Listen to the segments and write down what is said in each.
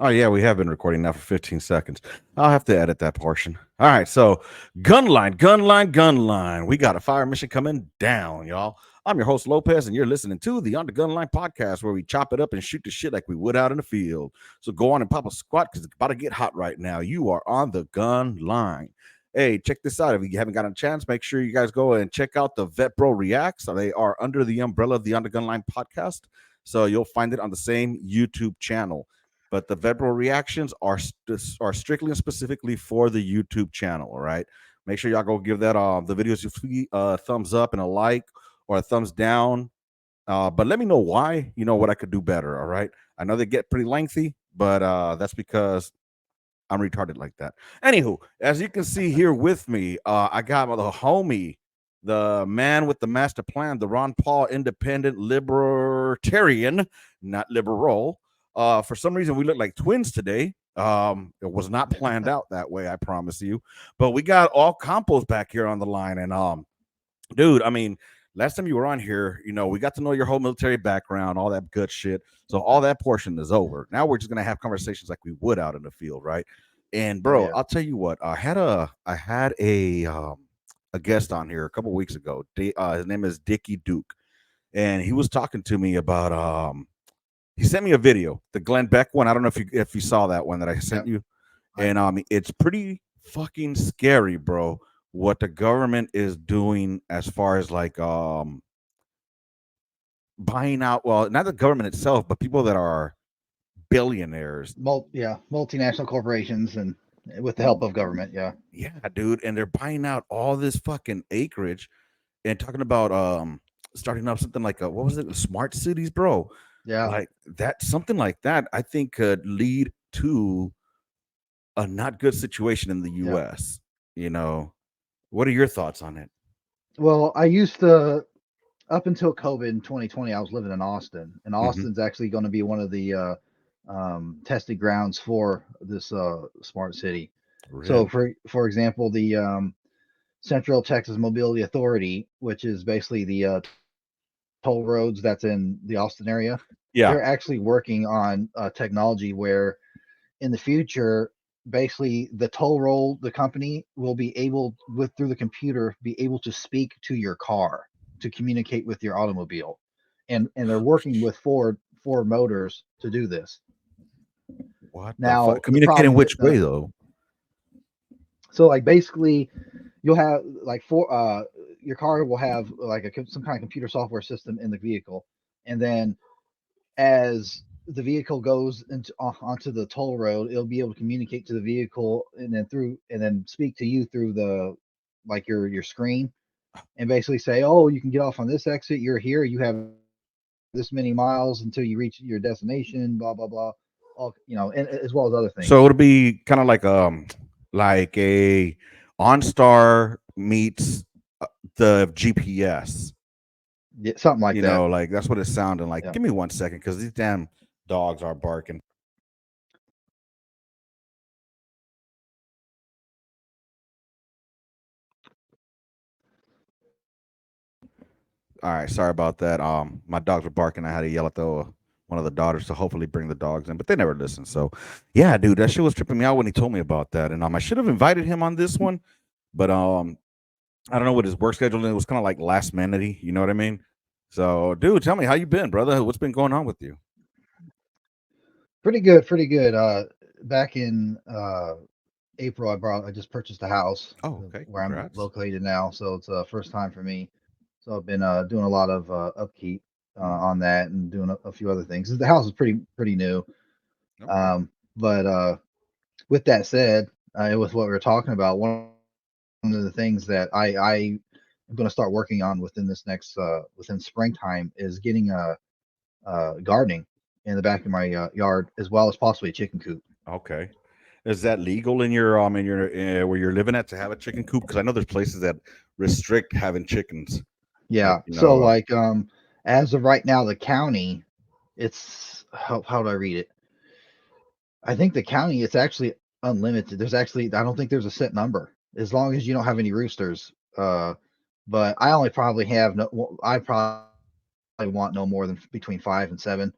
Oh, yeah, we have been recording now for 15 seconds. I'll have to edit that portion. All right, so Gunline. We got a fire mission coming down, y'all. I'm your host, Lopez, and you're listening to the On the Gunline podcast where we chop it up and shoot the shit like we would out in the field. So go on and pop a squat because it's about to get hot right now. You are on the gun line. Hey, check this out. If you haven't gotten a chance, make sure you guys go and check out the Vet Bro Reacts. They are under the umbrella of the On the Gunline podcast. So you'll find it on the same YouTube channel. But the Vedro reactions are strictly and specifically for the YouTube channel. All right, make sure y'all go give that the videos you see thumbs up and a like or a thumbs down. But let me know why. You know what I could do better. All right, I know they get pretty lengthy, but that's because I'm retarded like that. Anywho, as you can see here with me, I got the homie, the man with the master plan, the Ron Paul independent libertarian, not liberal. For some reason, we look like twins today. It was not planned out that way, I promise you. But we got all Campos back here on the line, and dude, I mean, last time you were on here, you know, we got to know your whole military background, all that good shit. So all that portion is over. Now we're just gonna have conversations like we would out in the field, right? And Oh bro, yeah. I'll tell you what, I had a guest on here a couple weeks ago. His name is Dickie Duke, and he was talking to me about he sent me a video, the Glenn Beck one. I don't know if you saw that one that I sent Yep. you, I and it's pretty fucking scary, bro. What the government is doing as far as like buying out, well, not the government itself, but people that are billionaires. multinational corporations and with the help of government. Yeah. Yeah, dude, and they're buying out all this fucking acreage and talking about starting up something like what was it, smart cities, bro? Yeah. Like that, something like that, I think could lead to a not good situation in the Yeah. US. You know, what are your thoughts on it? Well, I used to up until COVID in 2020, I was living in Austin, and Hmm. Austin's actually going to be one of the testing grounds for this smart city. So, Really? for example, the Central Texas Mobility Authority, which is basically the toll roads that's in the Austin area, Yeah. they're actually working on technology where in the future, basically the toll roll, the company will be able with through the computer be able to speak to your car to communicate with your automobile, and they're working with Ford Motors to do this. What the fuck? Now the Communicate in problem is which way though? so like basically you'll have like for your car will have like some kind of computer software system in the vehicle, and then as the vehicle goes into onto the toll road, it'll be able to communicate to the vehicle and then speak to you through the like your screen and basically say, "Oh, you can get off on this exit. You're here. You have this many miles until you reach your destination." Blah blah blah. All and as well as other So things. it'll be kind of like a OnStar meets the GPS. Yeah, something like You that. know, like that's what it's sounding like. Yeah. Give me 1 second, because these damn dogs are barking. All right, sorry about that. My dogs were barking. I had to yell at the one of the daughters to hopefully bring the dogs in, but they never listen. So, yeah, dude, that shit was tripping me out when he told me about that, and I should have invited him on this one, but I don't know what his work schedule is. It was kind of like last minute. You know what I mean? So, dude, tell me how you been, brother. What's been going on with you? Pretty good. Pretty good. Back in April, I just purchased a house Oh, okay. where I'm Congrats. located now, so it's a first time for me. So I've been doing a lot of upkeep on that and doing a few other things. The house is pretty new. Okay. But with that said, with what we were talking about, one of the things that I am going to start working on within this next within springtime is getting gardening in the back of my yard, as well as possibly a chicken coop. Okay. Is that legal in your where you're living at to have a chicken coop? Because I know there's places that restrict having chickens. Like, Yeah. you So know, like as of right now, the county, it's how do I read it? I think the county it's actually unlimited. There's actually I don't think there's a set number as long as you don't have any roosters. But I only probably have no. I probably want no more than between 5 and 7.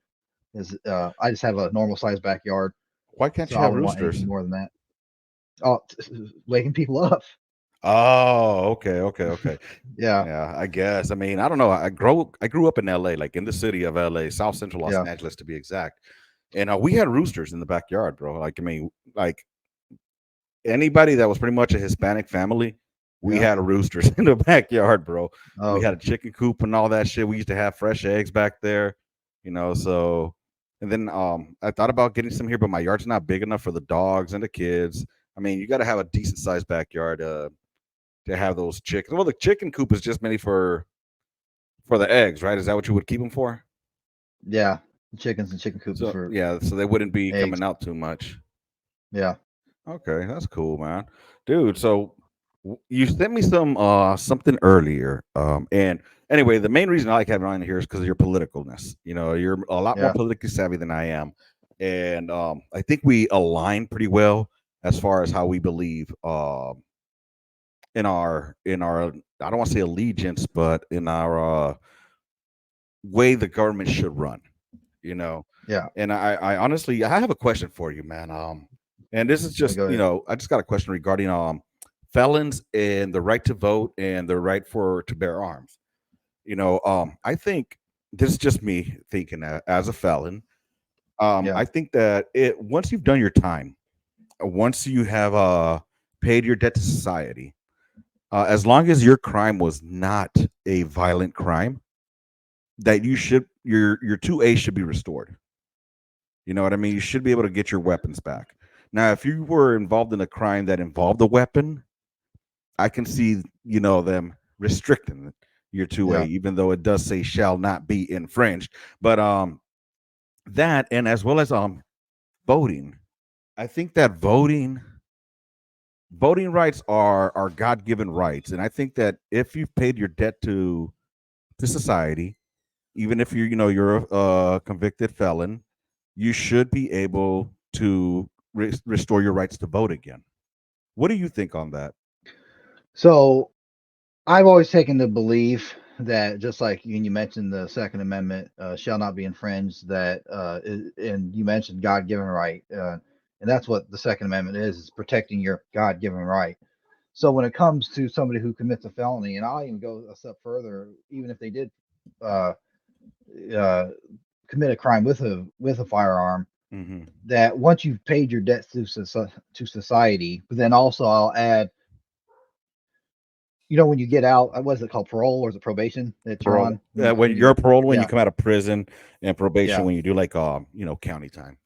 Is I just have a normal sized backyard. Why can't So you I have wouldn't want anything roosters? more than that. Oh, waking people up. Oh, okay. Yeah, Yeah, I guess. I mean, I don't know. I grew up in LA, like in the city of LA, South Central Los yeah, Angeles to be exact. And we had roosters in the backyard, bro. Like, I mean, like anybody that was pretty much a Hispanic family, we yeah. had roosters in the backyard, bro. We Oh, had a chicken coop and all that shit. We used to have fresh eggs back there, so and then I thought about getting some here, but my yard's not big enough for the dogs and the kids. I mean, you got to have a decent sized backyard to have those chickens. Well, the chicken coop is just mainly for the eggs, right? Is that what you would keep them for? yeah. Chickens and chicken coops So for yeah, so they wouldn't be eggs. coming out too much. Yeah, Okay, that's cool, man. Dude, so you sent me some something earlier. And anyway, the main reason I like having you on here is because of your politicalness. You're a lot more yeah, politically savvy than I am. And I think we align pretty well as far as how we believe in our I don't want to say allegiance, but in our way the government should run, you know. yeah. And I honestly, I have a question for you, man. And this is Okay, just, go ahead. I just got a question regarding felons and the right to vote and the right for to bear arms. I think this is just me thinking as a felon. Yeah, I think that it once you've done your time, once you have paid your debt to society, as long as your crime was not a violent crime, that your 2A should be restored. You know what I mean? You should be able to get your weapons back. Now, if you were involved in a crime that involved a weapon, I can see, them restricting your 2A, yeah. even though it does say shall not be infringed. But that and as well as voting. I think that voting rights are God-given rights. And I think that if you've paid your debt to society, even if you're a convicted felon, you should be able to restore your rights to vote again. What do you think on that? So I've always taken the belief that just like you mentioned the Second Amendment shall not be infringed, that and you mentioned God-given right, and that's what the Second Amendment is protecting your God-given right. So when it comes to somebody who commits a felony, and I'll even go a step further, even if they did uh, uh, commit a crime with a firearm, Hmm. that once you've paid your debts to society, but then also I'll add, when you get out, what is it called, parole or is it probation that you're Parole. on when you When when you you're paroled when you yeah, come out of prison, and probation yeah. when you do like county time.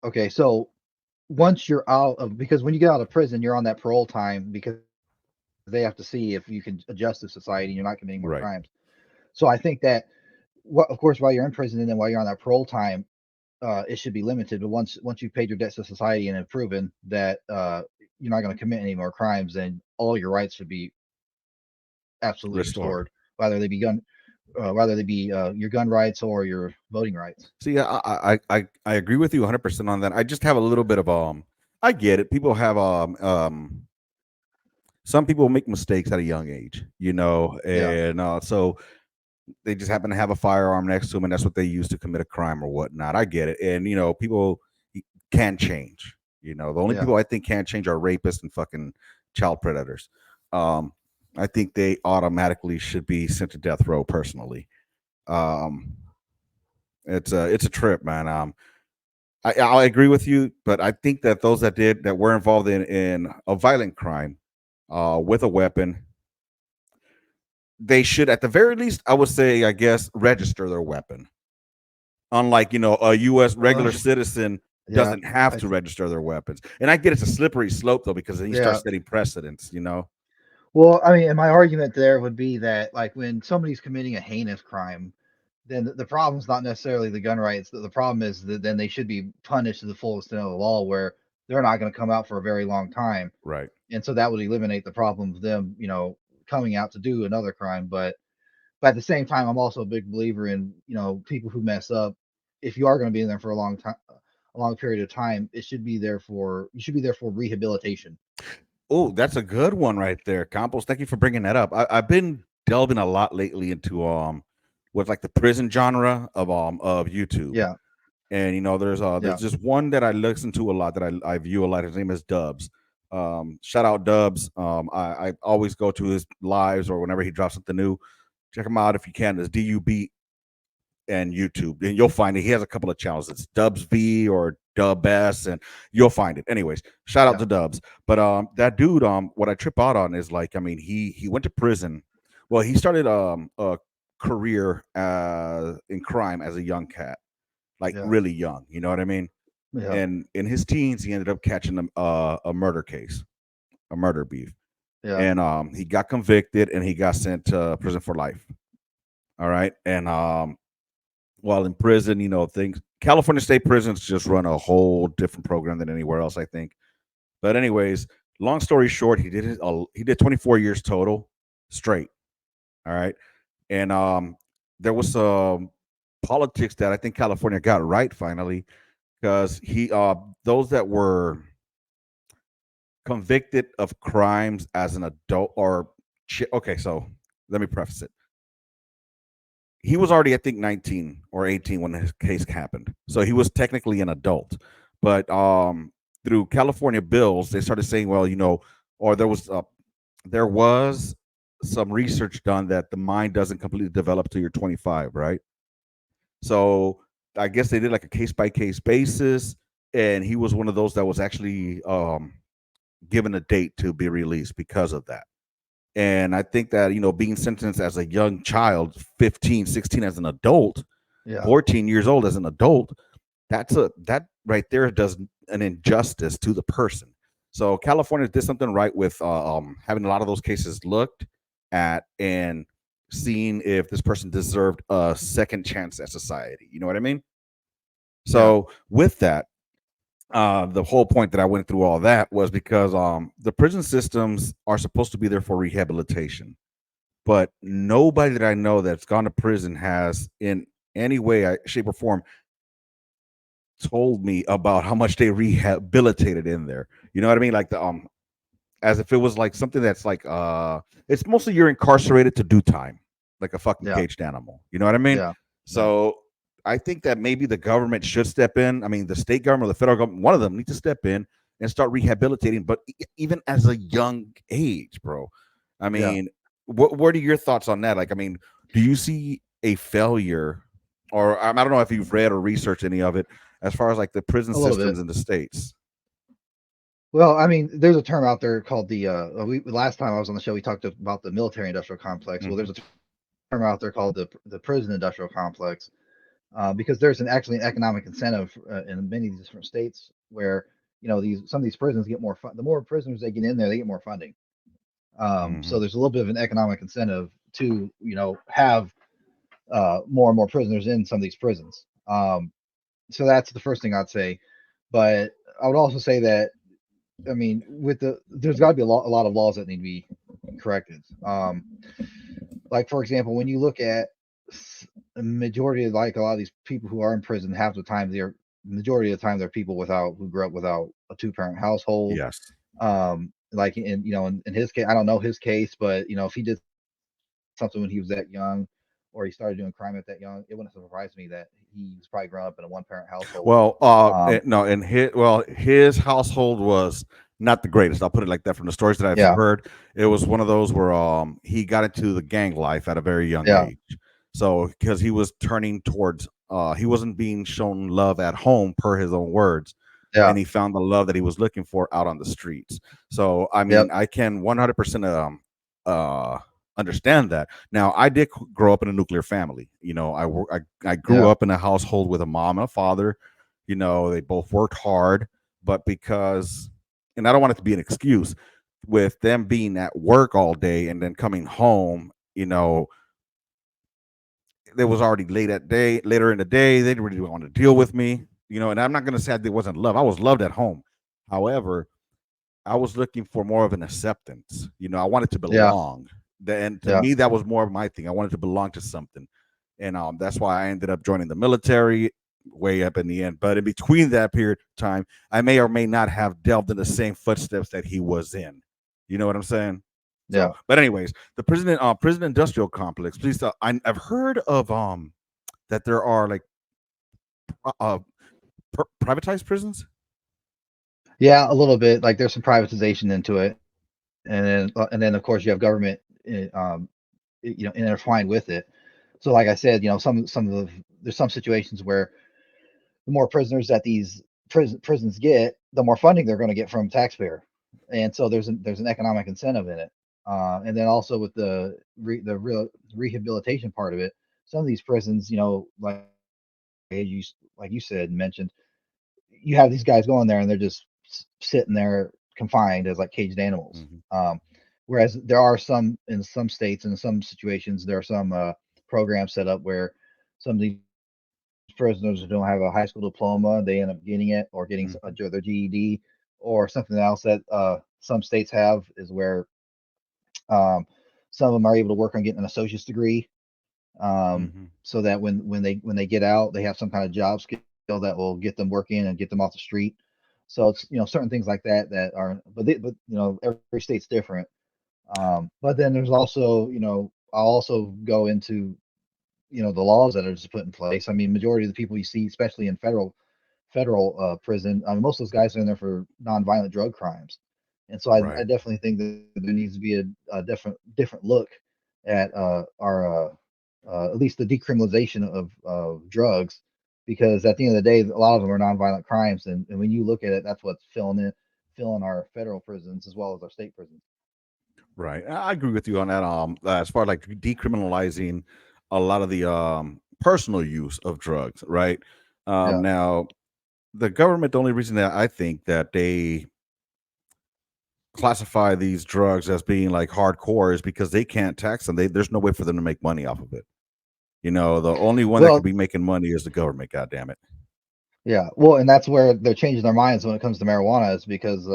Okay, so once you're out of, because when you get out of prison, you're on that parole time because they have to see if you can adjust to society and you're not committing more Right. crimes. So I think that, of course, while you're in prison and then while you're on that parole time, it should be limited. But once you've paid your debts to society and have proven that you're not going to commit any more crimes, then all your rights should be absolutely Restored. restored, whether they be your gun rights or your voting rights. See, I agree with you 100% on that. I just have a little bit of I get it. People have some people make mistakes at a young age, Yeah, and so they just happen to have a firearm next to them, and that's what they use to commit a crime or whatnot. I get it, and people can change. The only yeah, people I think can change are rapists and fucking child predators. Um, I think they automatically should be sent to death row. Personally, um, it's a trip, man. I agree with you, but I think that those that were involved in a violent crime, with a weapon, they should at the very least, I would say, I guess, register their weapon. Unlike a U.S. uh, regular citizen yeah. doesn't have I to th- register their weapons. And I get it's a slippery slope though, because then you start yeah. setting precedents. Well, I mean, and my argument there would be that, like, when somebody's committing a heinous crime, then the problem's not necessarily the gun rights. The problem is that then they should be punished to the full extent of the law, where they're not going to come out for a very long time, Right. and so that would eliminate the problem of them, coming out to do another crime. But at the same time, I'm also a big believer in, people who mess up. If you are going to be in there for a long time, a long period of time, you should be there for rehabilitation. Oh, that's a good one right there, Campos. Thank you for bringing that up. I've been delving a lot lately into with like the prison genre of YouTube. Yeah, And there's Yeah. just one that I listen to a lot that I view a lot. His name is Dubs. Shout out Dubs. I always go to his lives or whenever he drops something new. Check him out if you can. It's DUB and YouTube, and you'll find it. He has a couple of channels. It's Dubs V or Dub S, and you'll find it. Anyways, shout out Yeah. to Dubs. But that dude, what I trip out on is like, I mean, he went to prison. Well, he started a career in crime as a young cat, like Yeah. really young. You know what I mean? Yeah. And in his teens, he ended up catching a murder case, a murder beef, Yeah. and he got convicted and he got sent to prison for life. All right, and while in prison, things California state prisons just run a whole different program than anywhere else, I think. But anyways, long story short, he did 24 years total straight. All right, and there was some politics that I think California got right finally because he those that were convicted of crimes as an adult okay, so let me preface it. He was already, I think, 19 or 18 when his case happened. So he was technically an adult. But through California bills, they started saying, well, or there was some research done that the mind doesn't completely develop till you're 25, right? So I guess they did like a case by case basis, and he was one of those that was actually given a date to be released because of that. And I think that, being sentenced as a young child, 15, 16 as an adult, Yeah. 14 years old as an adult, that right there does an injustice to the person. So California did something right with having a lot of those cases looked at and seeing if this person deserved a second chance at society. You know what I mean? Yeah. So with that, the whole point that I went through all that was because the prison systems are supposed to be there for rehabilitation, but nobody that I know that's gone to prison has in any way, shape, or form told me about how much they rehabilitated in there. You know what I mean? Like the as if it was like something that's like it's mostly you're incarcerated to do time, like a fucking Yeah. caged animal. You know what I mean? Yeah. Yeah. So I think that maybe the government should step in. I mean, the state government or the federal government, one of them needs to step in and start rehabilitating, but even as a young age, bro. I Yeah. mean, what are your thoughts on that? Like, I mean, do you see a failure, or I don't know if you've read or researched any of it, as far as like the prison A little bit. systems in the states? Well, I mean, there's a term out there called the we last time I was on the show we talked about the military industrial complex. Well, Hmm. there's a term out there called the prison industrial complex, because there's actually an economic incentive in many of these different states where these some of these prisons get more fun. The more prisoners they get in there, they get more funding. So Hmm. there's a little bit of an economic incentive to have more and more prisoners in some of these prisons. So that's the first thing I'd say. But I would also say that, I mean, there's got to be a lot of laws that need to be corrected. Like for example, when you look at a majority of like a lot of these people who are in prison, half the time they're majority of the time they're people who grew up without a two-parent household. Yes. Like in his case, I don't know his case, but if he did something when he was that young, or he started doing crime at that young, it wouldn't surprise me that he was probably growing up in a one-parent household. Well, Um, no, and his household was not the greatest. I'll put it like that. From the stories that I've yeah, heard, it was one of those where he got into the gang life at a very young yeah, age. So because he was turning towards, he wasn't being shown love at home per his own words, yeah, and he found the love that he was looking for out on the streets. So I yep, mean, I can 100% uh understand that. Now, I did grow up in a nuclear family. I grew yeah, up in a household with a mom and a father. They both worked hard, but and I don't want it to be an excuse, with them being at work all day and then coming home, it was already later in the day. They didn't really want to deal with me, and I'm not going to say there wasn't love. I was loved at home. However, I was looking for more of an acceptance. I wanted to yeah, belong. And to yeah, me, that was more of my thing. I wanted to belong to something. And that's why I ended up joining the military way up in the end. But in between that period of time, I may or may not have delved in the same footsteps that he was in. You know what I'm saying? So, yeah, but anyways, the prison industrial complex. Please, I've heard of that there are like privatized prisons. Yeah, a little bit. Like there's some privatization into it, and then of course you have government, intertwined with it. So like I said, some of there's some situations where the more prisoners that these prisons get, the more funding they're going to get from taxpayer, and so there's an economic incentive in it. And then also with the real rehabilitation part of it, some of these prisons, like you said and mentioned, you have these guys going there and they're just sitting there confined as like caged animals. Hmm. Whereas there are some in some states and in some situations there are some programs set up where some of these prisoners who don't have a high school diploma they end up getting it or getting their Hmm. GED or something else that some states have is where um, some of them are able to work on getting an associate's degree, Hmm. so that when they get out, they have some kind of job skill that will get them working and get them off the street. So it's certain things like that that are, but every state's different. But then there's also I'll also go into the laws that are just put in place. I mean, majority of the people you see, especially in federal prison, I mean, most of those guys are in there for nonviolent drug crimes, and so I Right. definitely think that there needs to be a different look at our at least the decriminalization of drugs, because at the end of the day, a lot of them are nonviolent crimes, and when you look at it, that's what's filling our federal prisons as well as our state prisons. Right. I agree with you on that. As far as like decriminalizing a lot of the personal use of drugs, right? Yeah. Now the government, the only reason that I think that they classify these drugs as being like hardcore is because they can't tax them. There's no way for them to make money off of it. The only one that could Well, be making money is the government. God damn it. yeah. Well, and that's where they're changing their minds when it comes to marijuana, is because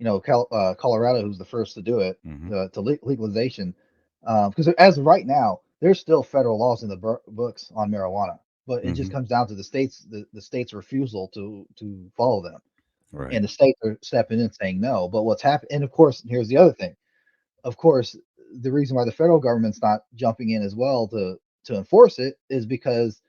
Colorado, who's the first to do it, Hmm. to legalization, because as of right now, there's still federal laws in the books on marijuana, but it just Hmm. comes down to the state's refusal to follow them, Right. and the states are stepping in saying no. But what's happened, and of course, here's the other thing. Of course, the reason why the federal government's not jumping in as well to enforce it is because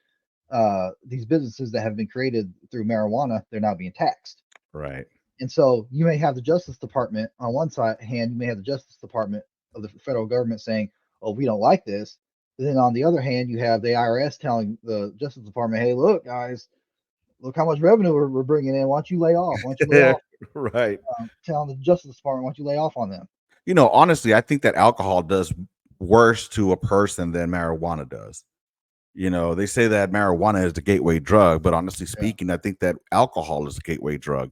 these businesses that have been created through marijuana, they're now being taxed. Right. And so you may have the Justice Department on one side hand, you may have the Justice Department of the federal government saying, "Oh, we don't like this." But then on the other hand, you have the IRS telling the Justice Department, "Hey, look, guys, look how much revenue we're bringing in. Why don't you lay off? Why don't you lay off?" Right. Telling the Justice Department, "Why don't you lay off on them?" Honestly, I think that alcohol does worse to a person than marijuana does. They say that marijuana is the gateway drug, but honestly Yeah. speaking, I think that alcohol is the gateway drug.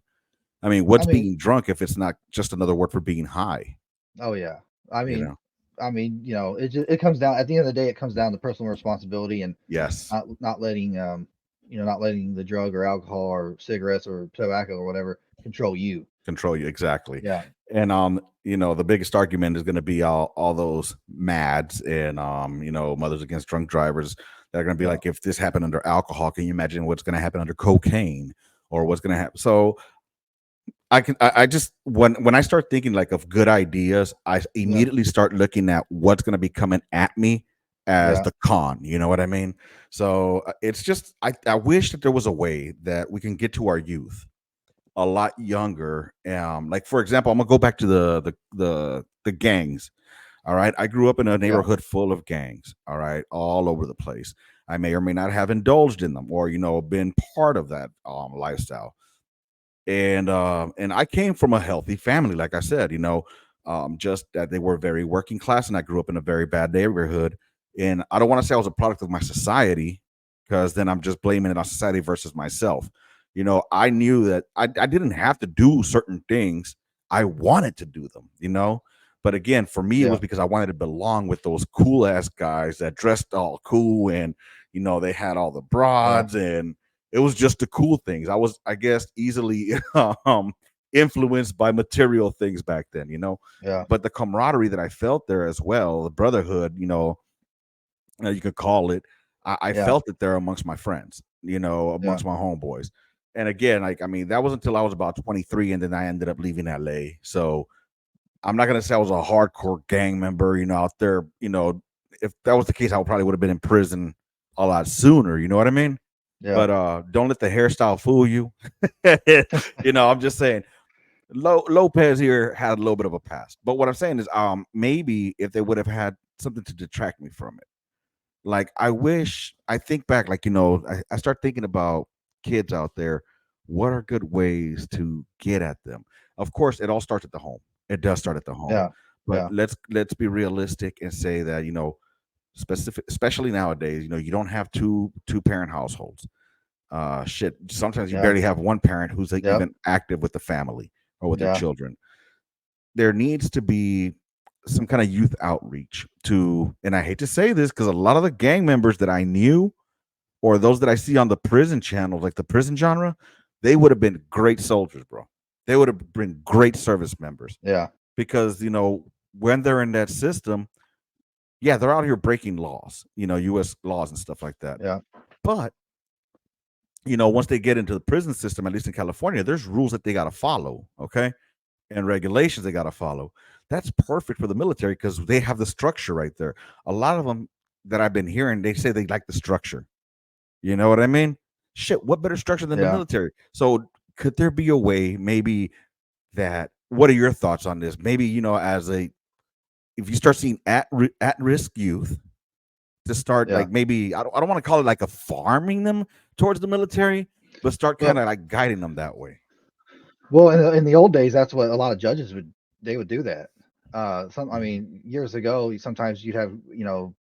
I mean, I what's mean, being drunk if it's not just another word for being high? oh yeah. I You mean, know? it comes down at the end of the day. It comes down to personal responsibility and Yes. not letting the drug or alcohol or cigarettes or tobacco or whatever control you. Control you exactly. Yeah, And the biggest argument is gonna be all those mads and Mothers Against Drunk Drivers that are gonna be yeah, like, if this happened under alcohol, can you imagine what's gonna happen under cocaine or what's gonna happen? So I just when I start thinking like of good ideas, I yeah, immediately start looking at what's going to be coming at me as yeah, the con. You know what I mean? So it's just I wish that there was a way that we can get to our youth a lot younger. Like for example, I'm gonna go back to the gangs. All right, I grew up in a yeah, neighborhood full of gangs. All right, all over the place. I may or may not have indulged in them or been part of that lifestyle, and I came from a healthy family, like I said, just that they were very working class, and I grew up in a very bad neighborhood. And I don't want to say I was a product of my society, because then I'm just blaming it on society versus myself. I knew that I didn't have to do certain things. I wanted to do them, but again, for me, it was yeah, because I wanted to belong with those cool ass guys that dressed all cool, and they had all the yeah, broads, and it was just the cool things. I was, I guess, easily um, influenced by material things back then. yeah, But the camaraderie that I felt there as well, the brotherhood, you could call it. I yeah, felt it there amongst my friends, yeah, amongst my homeboys. And again, like I mean, that was until I was about 23, and then I ended up leaving LA. So I'm not gonna say I was a hardcore gang member, out there. If that was the case, I probably would have been in prison a lot sooner. You know what I mean? Yeah. but don't let the hairstyle fool you. I'm just saying Lopez here had a little bit of a past. But what I'm saying is maybe if they would have had something to detract me from it. Like I think back, like, I start thinking about kids out there. What are good ways to get at them? Of course, it all starts at the home. It does start at the home. Yeah. But Yeah. let's be realistic and say that, especially nowadays, you don't have two parent households. Shit, sometimes you Yeah. barely have one parent who's like Yep. even active with the family or with their Yeah. children. There needs to be some kind of youth outreach to, and I hate to say this because a lot of the gang members that I knew or those that I see on the prison channels, like the prison genre, they would have been great soldiers, bro. They would have been great service members Yeah. because, when they're in that system, yeah, they're out here breaking laws, US laws and stuff like that. Yeah. But, once they get into the prison system, at least in California, there's rules that they got to follow. Okay. And regulations they got to follow. That's perfect for the military because they have the structure right there. A lot of them that I've been hearing, they say they like the structure. You know what I mean? Shit, what better structure than the Yeah. military? So, could there be a way, maybe that? What are your thoughts on this? Maybe if you start seeing at risk youth to start Yeah. like maybe I don't want to call it like a farming them towards the military, but start kind Well, of like guiding them that way. in the old days, that's what a lot of judges would do that. I mean, years ago, sometimes you'd have,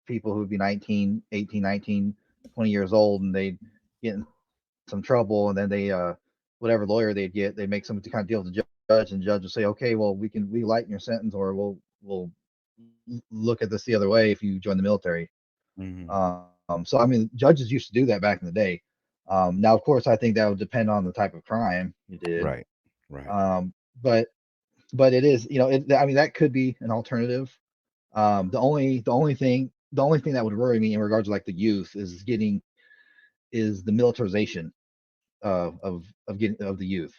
people who'd be 19, 18, 19, 20 years old, and they'd get in some trouble, and then whatever lawyer they'd make some kind of deal with the judge, and the judge would say, okay, well, we lighten your sentence, or we'll look at this the other way if you join the military. Hmm. So I mean, judges used to do that back in the day. Now, of course, I think that would depend on the type of crime you did. Right, right. Um, but it is, I mean, that could be an alternative. The only thing that would worry me in regards to like the youth is the militarization of the youth.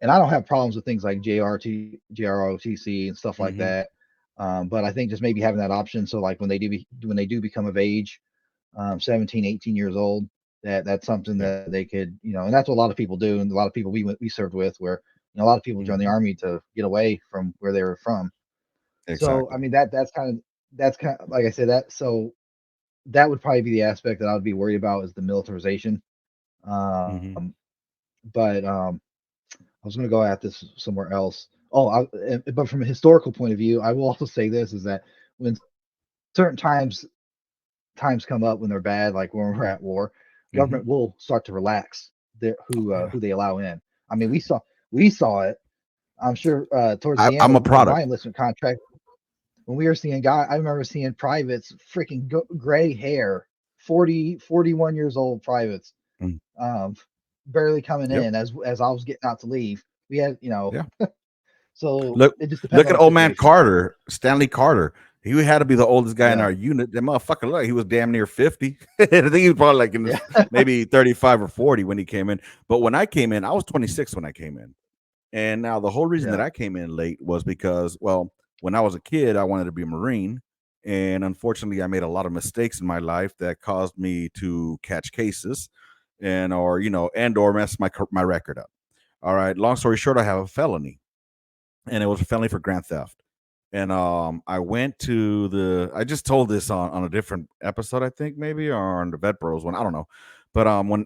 And I don't have problems with things like JROTC and stuff like Hmm. that. But I think just maybe having that option, so like when they do become of age, 17, 18 years old, that's something Yeah. that they could, and that's what a lot of people do, and a lot of people we served with, where a lot of people join the Hmm. army to get away from where they were from. So I Exactly. mean, that's kind of like I said, that would probably be the aspect that I would be worried about, is the militarization. Um, Hmm. but I was going to go at this somewhere else. Oh, but from a historical point of view, I will also say this, is that when certain times come up when they're bad, like when we're at war, Hmm. government will start to relax Yeah. who they allow in. I mean, we saw it. I'm sure towards the end I'm a of my product. enlistment contract, when we were seeing guys, I remember seeing privates, freaking gray hair, 41 years old privates, Mm. um, barely coming Yep. in as I was getting out to leave. We had, Yeah. so Look, it just depends look on at the old man situation. Carter, Stanley Carter. He had to be the oldest guy in Yeah, our unit. That motherfucker, look, he was damn near 50. I think he was probably like in yeah, his maybe 35 or 40 when he came in. But when I came in, I was 26 when I came in. And now the whole reason that yeah, I came in late was because, well, when I was a kid, I wanted to be a Marine. And unfortunately, I made a lot of mistakes in my life that caused me to catch cases or mess my record up. All right. Long story short, I have a felony, and it was a felony for grand theft. And I went to I just told this on a different episode, I think maybe, or on the Vet Bros one. I don't know. But when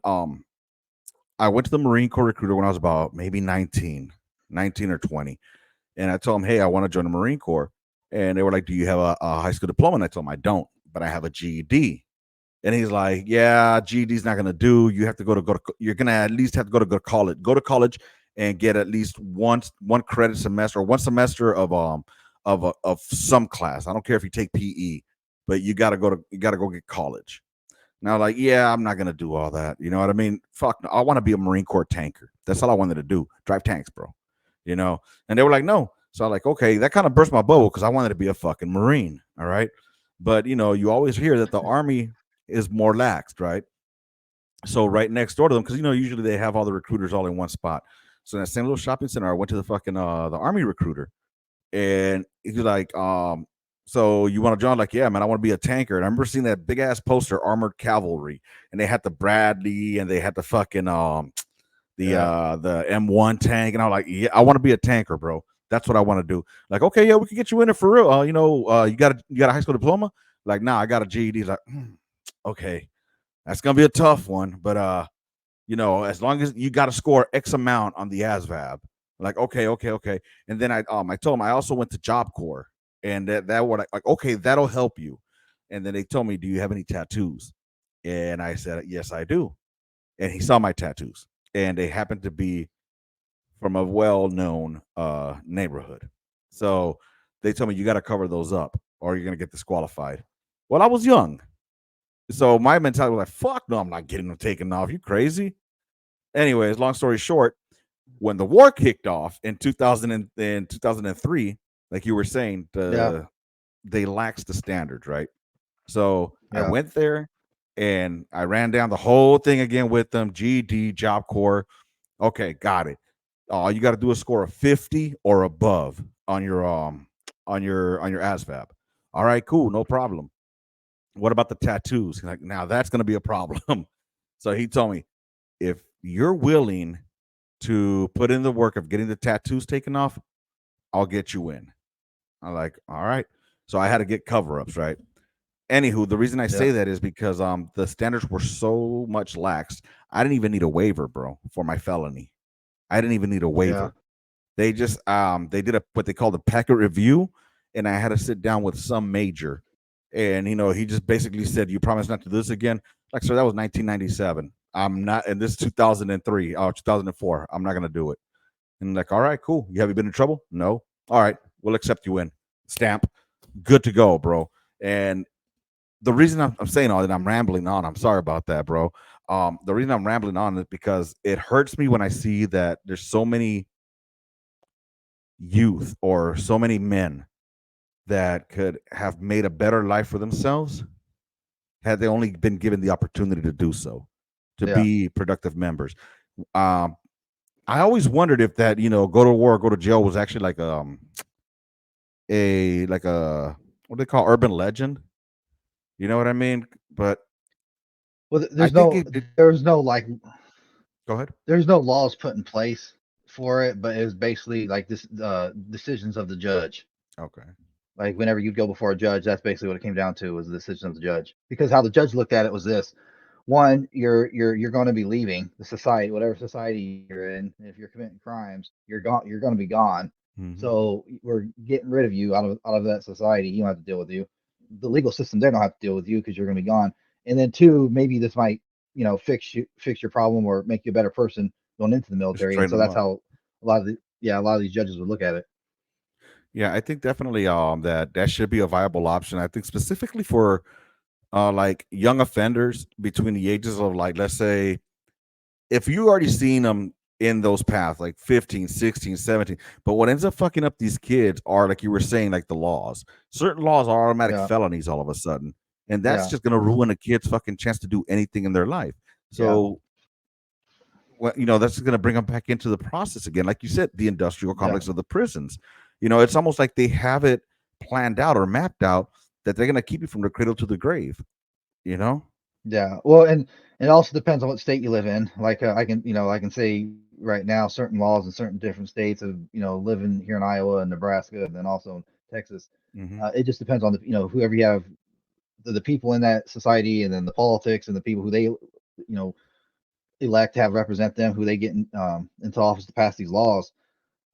I went to the Marine Corps recruiter when I was about maybe 19 or 20. And I told them, hey, I want to join the Marine Corps. And they were like, do you have a high school diploma? And I told them, I don't, but I have a GED. And he's like, yeah, GED's not going to do. You have to you're going to at least have to go to college and get at least one credit semester or one semester of some class. I don't care if you take PE, but you got to go get college. Now, like, yeah, I'm not gonna do all that. You know what I mean? Fuck, no, I want to be a Marine Corps tanker. That's all I wanted to do. Drive tanks, bro. You know? And they were like, no. So I'm like, okay, that kind of burst my bubble because I wanted to be a fucking Marine. All right. But you always hear that the Army is more laxed, right? So right next door to them, because usually they have all the recruiters all in one spot. So in that same little shopping center, I went to the fucking the Army recruiter, and he's like, so you want to join? Like, yeah, man, I want to be a tanker. And I remember seeing that big ass poster, Armored Cavalry, and they had the Bradley and they had the fucking Yeah. the M1 tank, and I'm like, yeah, I want to be a tanker, bro. That's what I want to do. Like, okay, yeah, we can get you in it for real. You got a high school diploma? Like, nah, I got a GED. Like, okay, that's gonna be a tough one, but as long as you got to score X amount on the ASVAB. Like, okay. And then I told them I also went to Job Corps, and that what like, okay, that'll help you. And then they told me, do you have any tattoos? And I said, yes, I do. And he saw my tattoos, and they happened to be from a well-known neighborhood. So they told me you got to cover those up, or you're gonna get disqualified. Well, I was young, so my mentality was like, "Fuck no, I'm not getting them taken off. You crazy?" Anyways, long story short, when the war kicked off in 2003, like you were saying, Yeah. they laxed the standards, right? So I Yeah. went there and I ran down the whole thing again with them, GD, Job Corps. Okay, got it. All you got to do is score a 50 or above on your ASVAB. All right, cool, no problem. What about the tattoos? Like, now that's going to be a problem. So he told me, if you're willing to put in the work of getting the tattoos taken off, I'll get you in. I'm like, all right. So I had to get cover ups, right? Anywho, the reason I Yeah. say that is because the standards were so much lax. I didn't even need a waiver, bro, for my felony. I didn't even need a Yeah. waiver. They just they did a what they called a packet review, and I had to sit down with some major, and he just basically said, "You promise not to do this again." Like, sir, that was 1997. I'm not, and this is 2003 or 2004. I'm not gonna do it. And like, all right, cool. You been in trouble? No. All right, we'll accept you in. Stamp. Good to go, bro. And the reason I'm saying all that, I'm rambling on. I'm sorry about that, bro. The reason I'm rambling on is because it hurts me when I see that there's so many youth or so many men that could have made a better life for themselves had they only been given the opportunity to do so, to Yeah. be productive members. Um, I always wondered if that go to war, go to jail was actually like a like a what do they call urban legend. You know what I mean? But Well, I there's think no, it there's no like, go ahead. there's no laws put in place for it, but it was basically like this decisions of the judge. Okay. Like whenever you'd go before a judge, that's basically what it came down to, was the decision of the judge. Because how the judge looked at it was this: one, you're going to be leaving the society, whatever society you're in. If you're committing crimes, you're gone. You're going to be gone. Hmm. So we're getting rid of you out of that society. You don't have to deal with you. The legal system, they don't have to deal with you because you're going to be gone. And then two, maybe this might fix your problem or make you a better person going into the Just military. And train so them that's up. how a lot of these judges would look at it. Yeah, I think definitely that should be a viable option. I think specifically for like young offenders between the ages of, like, let's say, if you already seen them in those paths like 15, 16, 17, but what ends up fucking up these kids are, like you were saying, like the laws. Certain laws are automatic Yeah, felonies all of a sudden, and that's yeah, just going to ruin a kid's fucking chance to do anything in their life. yeah, So that's going to bring them back into the process again, like you said, the industrial yeah. complex of the prisons. It's almost like they have it planned out or mapped out that they're going to keep you from the cradle to the grave you know Yeah. Well, and it also depends on what state you live in. Like I can say right now certain laws in certain different states of, living here in Iowa and Nebraska and then also in Texas. hmm It just depends on whoever you have, the people in that society, and then the politics and the people who they elect to have represent them, who they get into office to pass these laws.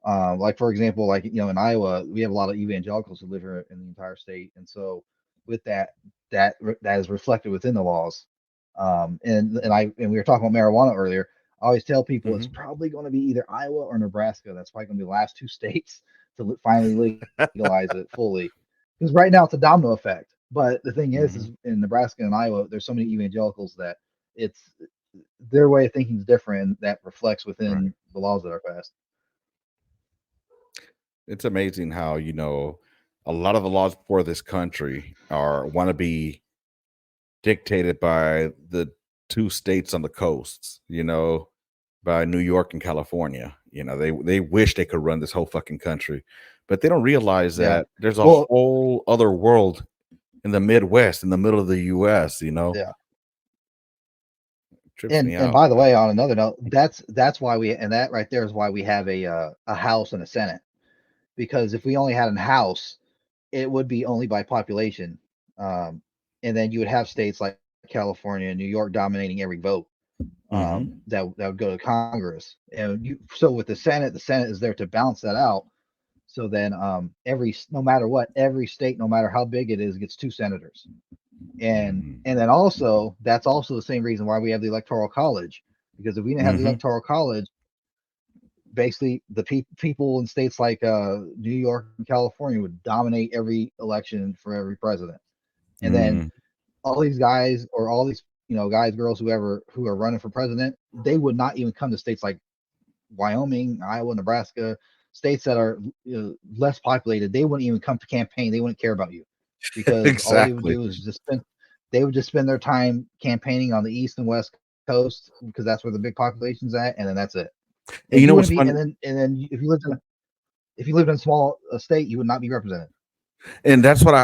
Like for example, like in Iowa, we have a lot of evangelicals who live here in the entire state, and so with that is reflected within the laws. And we were talking about marijuana earlier. I always tell people it's hmm probably going to be either Iowa or Nebraska. That's probably going to be the last two states to finally legalize it fully. Because right now it's a domino effect. But the thing is hmm in Nebraska and Iowa, there's so many evangelicals that it's their way of thinking is different. That reflects right. within the laws that are passed. It's amazing how a lot of the laws for this country are want to be dictated by the two states on the coasts. by New York and California. They wish they could run this whole fucking country, but they don't realize Yeah. that there's a Well, whole other world in the Midwest, in the middle of the U.S. yeah. Trips me And out, by the man. way, on another note, that's why that right there is why we have a House and a Senate. Because if we only had a House, it would be only by population, um, and then you would have states like California and New York dominating every vote, Hmm. that would go to Congress. And so with the Senate is there to balance that out. So then, no matter what, every state, no matter how big it is, gets two senators. And then also that's also the same reason why we have the Electoral College, because if we didn't have the Hmm. Electoral College, basically the people in states like New York and California would dominate every election for every president. And then Hmm. all these guys, or all these guys, girls, who are running for president, they would not even come to states like Wyoming, Iowa, Nebraska, states that are less populated. They wouldn't even come to campaign. They wouldn't care about you, because all they would Exactly. do is spend their time campaigning on the east and west coast, because that's where the big population's at, and then that's it. And And you you know wouldn't what's be, funny? and then if you lived in a small state, you would not be represented. And that's what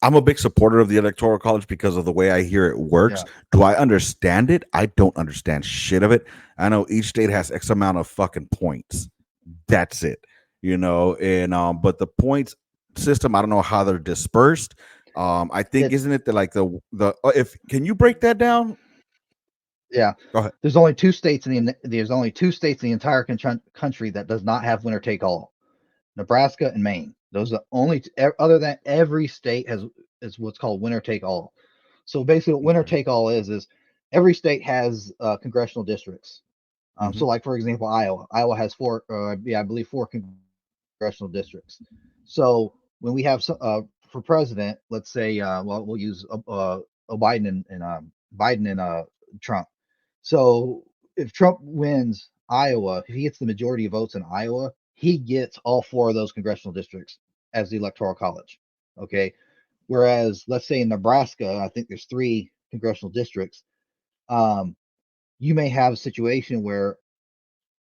I'm a big supporter of the Electoral College because of the way I hear it works. Yeah, Do I understand it? I don't understand shit of it. I know each state has X amount of fucking points. That's it. And but the points system, I don't know how they're dispersed. I think, it's isn't it that like the if can you break that down? yeah. Go ahead. There's only two states in the entire country that does not have winner take all: Nebraska and Maine. Those are the only other than every state has is what's called winner take all. So basically, what winner Okay. take all is every state has congressional districts. Hmm. So, like for example, Iowa. Iowa has four, I believe four congressional districts. So when we have for president, let's say, well, we'll use Biden Biden and Trump. So if Trump wins Iowa, if he gets the majority of votes in Iowa, he gets all four of those congressional districts as the Electoral College. Okay. Whereas, let's say in Nebraska, I think there's three congressional districts. Um, you may have a situation where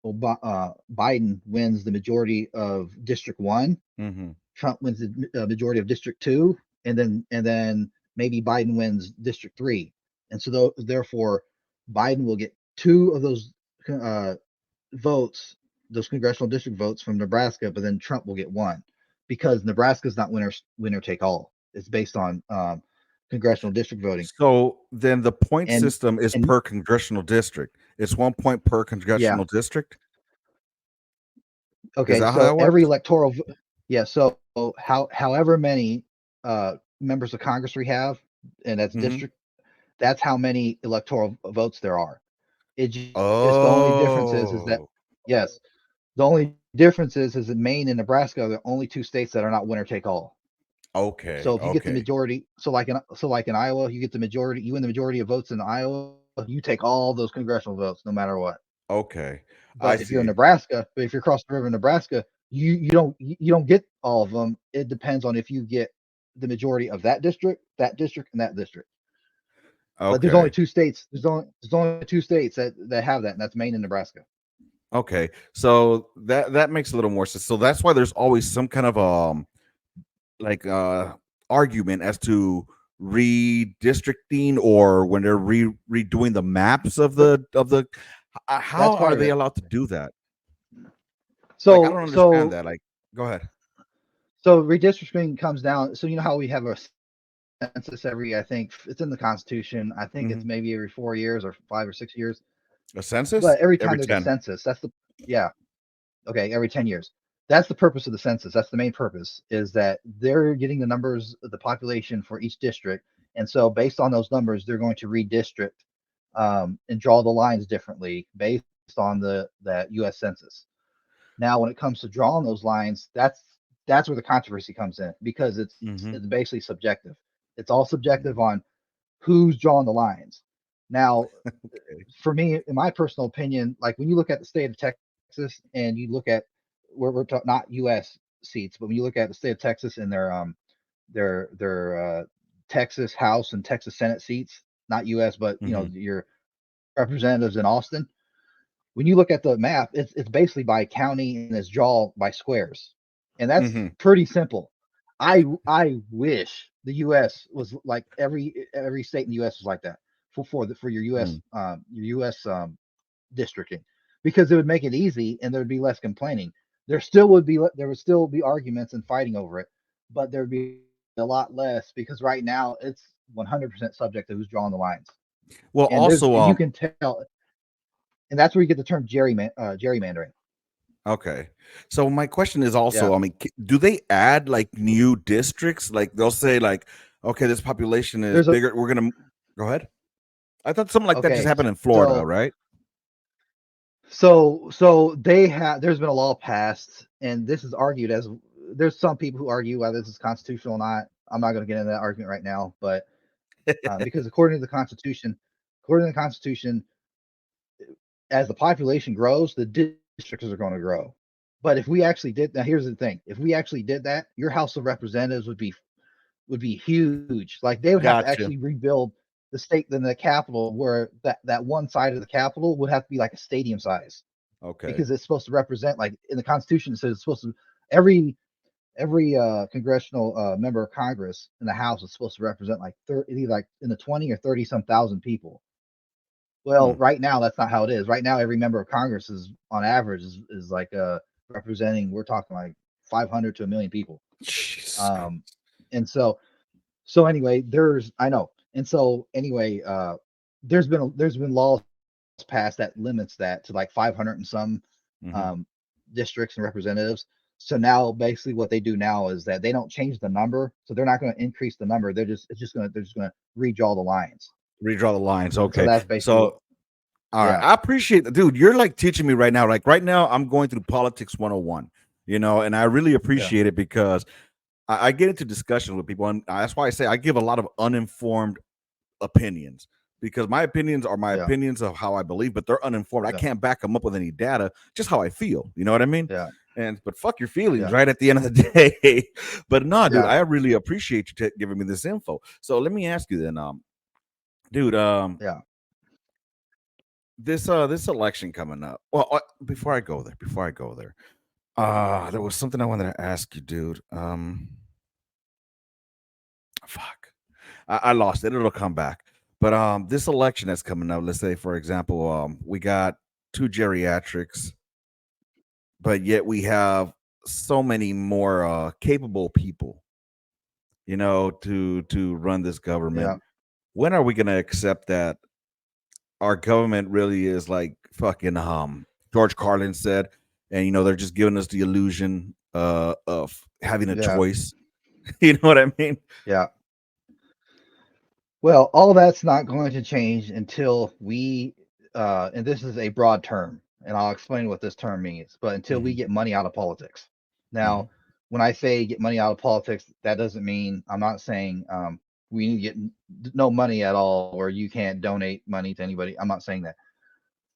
Biden wins the majority of District One, Hmm. Trump wins the majority of District Two, and then maybe Biden wins District Three, and so therefore Biden will get two of those uh, votes, those congressional district votes from Nebraska, but then Trump will get one, because Nebraska is not winner take all. It's based on congressional district voting, So then the point and system is and per congressional district. It's 1 point per yeah, congressional district. Is okay. that how So that every works? electoral, yeah. So however many members of Congress we have, and that's Hmm. district, that's how many electoral votes there are. It just the only difference is that Oh, yes, the only difference is that Maine and Nebraska are the only two states that are not winner take all. So okay, if you get the okay, majority, so like in Iowa, you get the majority, you win the majority of votes in Iowa, you take all those congressional votes no matter what. okay. But I if you're in see. Nebraska, but if you're across the river in Nebraska, you don't get all of them. It depends on if you get the majority of that district, and that district. But there's only Okay, two states. There's only two states that have that, and that's Maine and Nebraska. okay. So that makes a little more sense. So that's why there's always some kind of like argument as to redistricting, or when they're redoing the maps of Yep, the that's how part are of they it. allowed to do that? Like, I So don't understand so that. Like, go ahead. so redistricting comes down. So you know how we have a census every, I think it's in the Constitution. I think it's maybe every Hmm. 4 years or 5 or 6 years. A But census every time there's every a 10. census, yeah, okay, every 10 years. That's the purpose of the census. That's the main purpose, is that they're getting the numbers of the population for each district, and so based on those numbers, they're going to redistrict, and draw the lines differently based on that U.S. Census. Now, when it comes to drawing those lines, that's where the controversy comes in, because it's Hmm. basically subjective. It's all subjective on who's drawing the lines. Now, Okay. for me, in my personal opinion, like when you look at the state of Texas and you look at not U.S. seats, but when you look at the state of Texas and their Texas House and Texas Senate seats, not U.S., but Hmm. your representatives in Austin, when you look at the map, it's basically by county and it's drawn by squares, and that's Mm-hmm. pretty simple. I wish the U.S. was like every state in the U.S. was like that for your U.S. Districting, because it would make it easy and there would be less complaining. There would still be arguments and fighting over it, but there would be a lot less because right now it's 100% subject to who's drawing the lines, Well, also, and you can tell, and that's where you get the term gerrymandering. okay. So my question is Yeah, also, I mean, do they add like new districts? Like they'll say like, okay, this population is there's a bigger. We're gonna go ahead. I thought something like that just okay, happened in Florida, so right? they have there's been a law passed, and this is argued as there's some people who argue whether this is constitutional or not. I'm not going to get into that argument right now, but because according to the Constitution, as the population grows, the districts are going to grow. But if we actually did, now here's the thing: if we actually did that, your House of Representatives would be huge. Like they would have to Gotcha. actually rebuild the state, then the Capitol, where that one side of the Capitol would have to be like a stadium size Okay. because it's supposed to represent, like in the Constitution it says it's supposed to every congressional member of Congress in the House is supposed to represent like 30, like in the 20 or 30 some thousand people. Well, Hmm. right now that's not how it is. Right now, every member of Congress is on average is like representing. We're talking like 500 to a million people. Jesus Um, Christ. and so anyway, there's I know, and so anyway, there's been laws passed that limits that to like 500 and some Hmm. um, districts and representatives. So now basically what they do now is that they don't change the number, so they're not going to increase the number. They're just going to redraw the lines, Redraw the lines. and so Okay. that's basically what. So, all right. Yeah, I appreciate that, dude. You're like teaching me right now. Like right now, I'm going through politics 101, and I really yeah, appreciate it because I get into discussions with people, and that's why I say I give a lot of uninformed opinions because my opinions are my yeah, opinions of how I believe, but they're uninformed. I yeah, can't back them up with any data, just how I feel. You know what I mean? yeah, And but fuck your feelings, yeah, right? At the end of the day. But nah, dude, yeah, I really appreciate you giving me this info. So let me ask you then, dude, yeah. this election coming up. Well, before I go there, there was something I wanted to ask you, dude. Fuck. I lost it. It'll come back. But this election that's coming up, let's say for example, we got two geriatrics, but yet we have so many more capable people, to run this government. Yeah. When are we gonna accept that our government really is like fucking George Carlin said, and they're just giving us the illusion of having a Yeah. choice. You know what I mean? Yeah. Well, all that's not going to change until we, and this is a broad term, and I'll explain what this term means, but until we Hmm. get money out of politics. Hmm. Now, when I say get money out of politics, that doesn't mean I'm not saying we need to get no money at all or you can't donate money to anybody. I'm not saying that.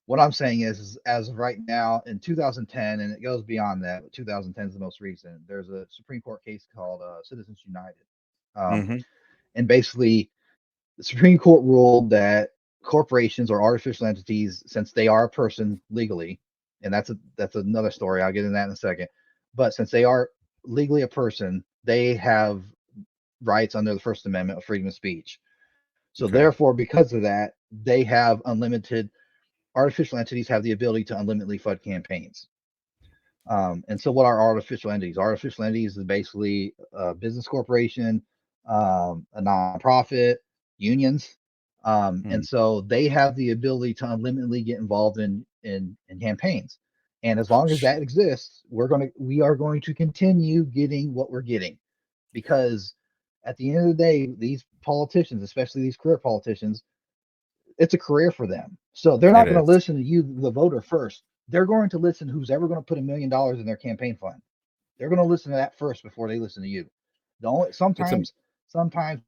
What I'm saying is as of right now in 2010, and it goes beyond that, but 2010 is the most recent, there's a Supreme Court case called Citizens United. Um, Hmm. and basically, the Supreme Court ruled that corporations or artificial entities, since they are a person legally, and that's another story. I'll get into that in a second. But since they are legally a person, they have rights under the First Amendment of freedom of speech. So Okay. therefore, because of that, they have unlimited. Artificial entities have the ability to unlimitedly fund campaigns. And so, what are artificial entities? Artificial entities is basically a business corporation, a nonprofit, unions, and Mm. so they have the ability to unlimitedly get involved in campaigns. And as long as that Shit. exists, we are going to continue getting what we're getting, because at the end of the day, these politicians, especially these career politicians, it's a career for them. So they're It not going to is. listen to you, the voter, first. They're going to listen to who's ever going to put $1 million in their campaign fund. They're going to listen to that first before they listen to you. The only It's a sometimes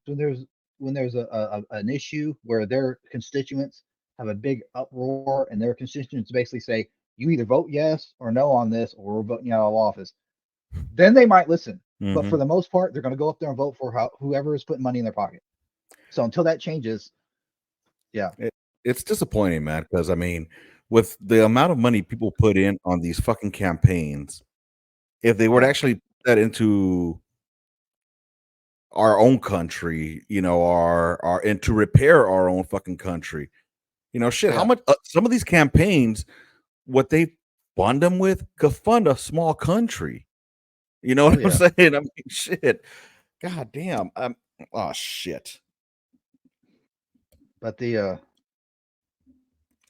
when there's an issue where their constituents have a big uproar and their constituents basically say you either vote yes or no on this or we're voting you out of office, then they might listen. But for Mhm. the most part, they're going to go up there and vote for whoever is putting money in their pocket. So until that changes, yeah, it's disappointing, man. Because I mean, with the amount of money people put in on these fucking campaigns, if they were to Yeah, actually put that into our own country, our and to repair our own fucking country, shit. How yeah, much some of these campaigns, what they fund them with, could fund a small country. You know oh what I'm yeah. saying? I mean, shit. God damn. Oh shit. But the I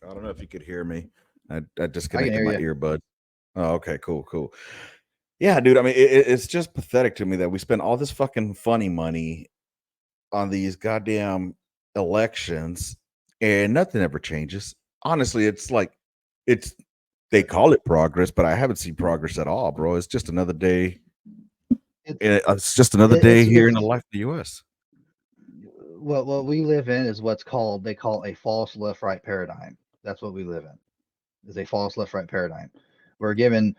don't know if you could hear me. I I can disconnected hear my you. earbud. Oh, okay, cool, cool. Yeah, dude. I mean, it's just pathetic to me that we spend all this fucking funny money on these goddamn elections and nothing ever changes. Honestly, it's like it's they call it progress, but I haven't seen progress at all, bro. It's just another day. It, It's just another day here in the it's life of the U.S. what we live in is what's called they call a false left right paradigm. That's what we live in. Is a false left right paradigm. We're given,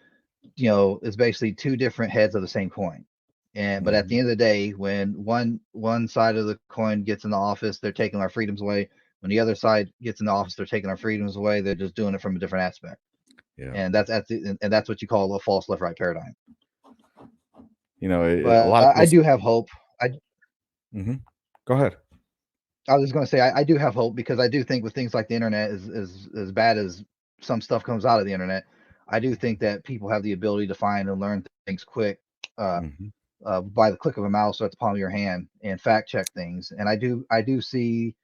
it's basically two different heads of the same coin. And but at the Mhm. end of the day, when one side of the coin gets in the office, they're taking our freedoms away. When the other side gets in the office, they're taking our freedoms away. They're just doing it from a different aspect. Yeah, And that's what you call a false left right paradigm. a But lot of I people. do have hope. Mhm. Go ahead. I was going to say I do have hope because I do think with things like the internet, as bad as some stuff comes out of the internet, I do think that people have the ability to find and learn things quick, uh, Mhm. by the click of a mouse or at the palm of your hand, and fact check things. And I do see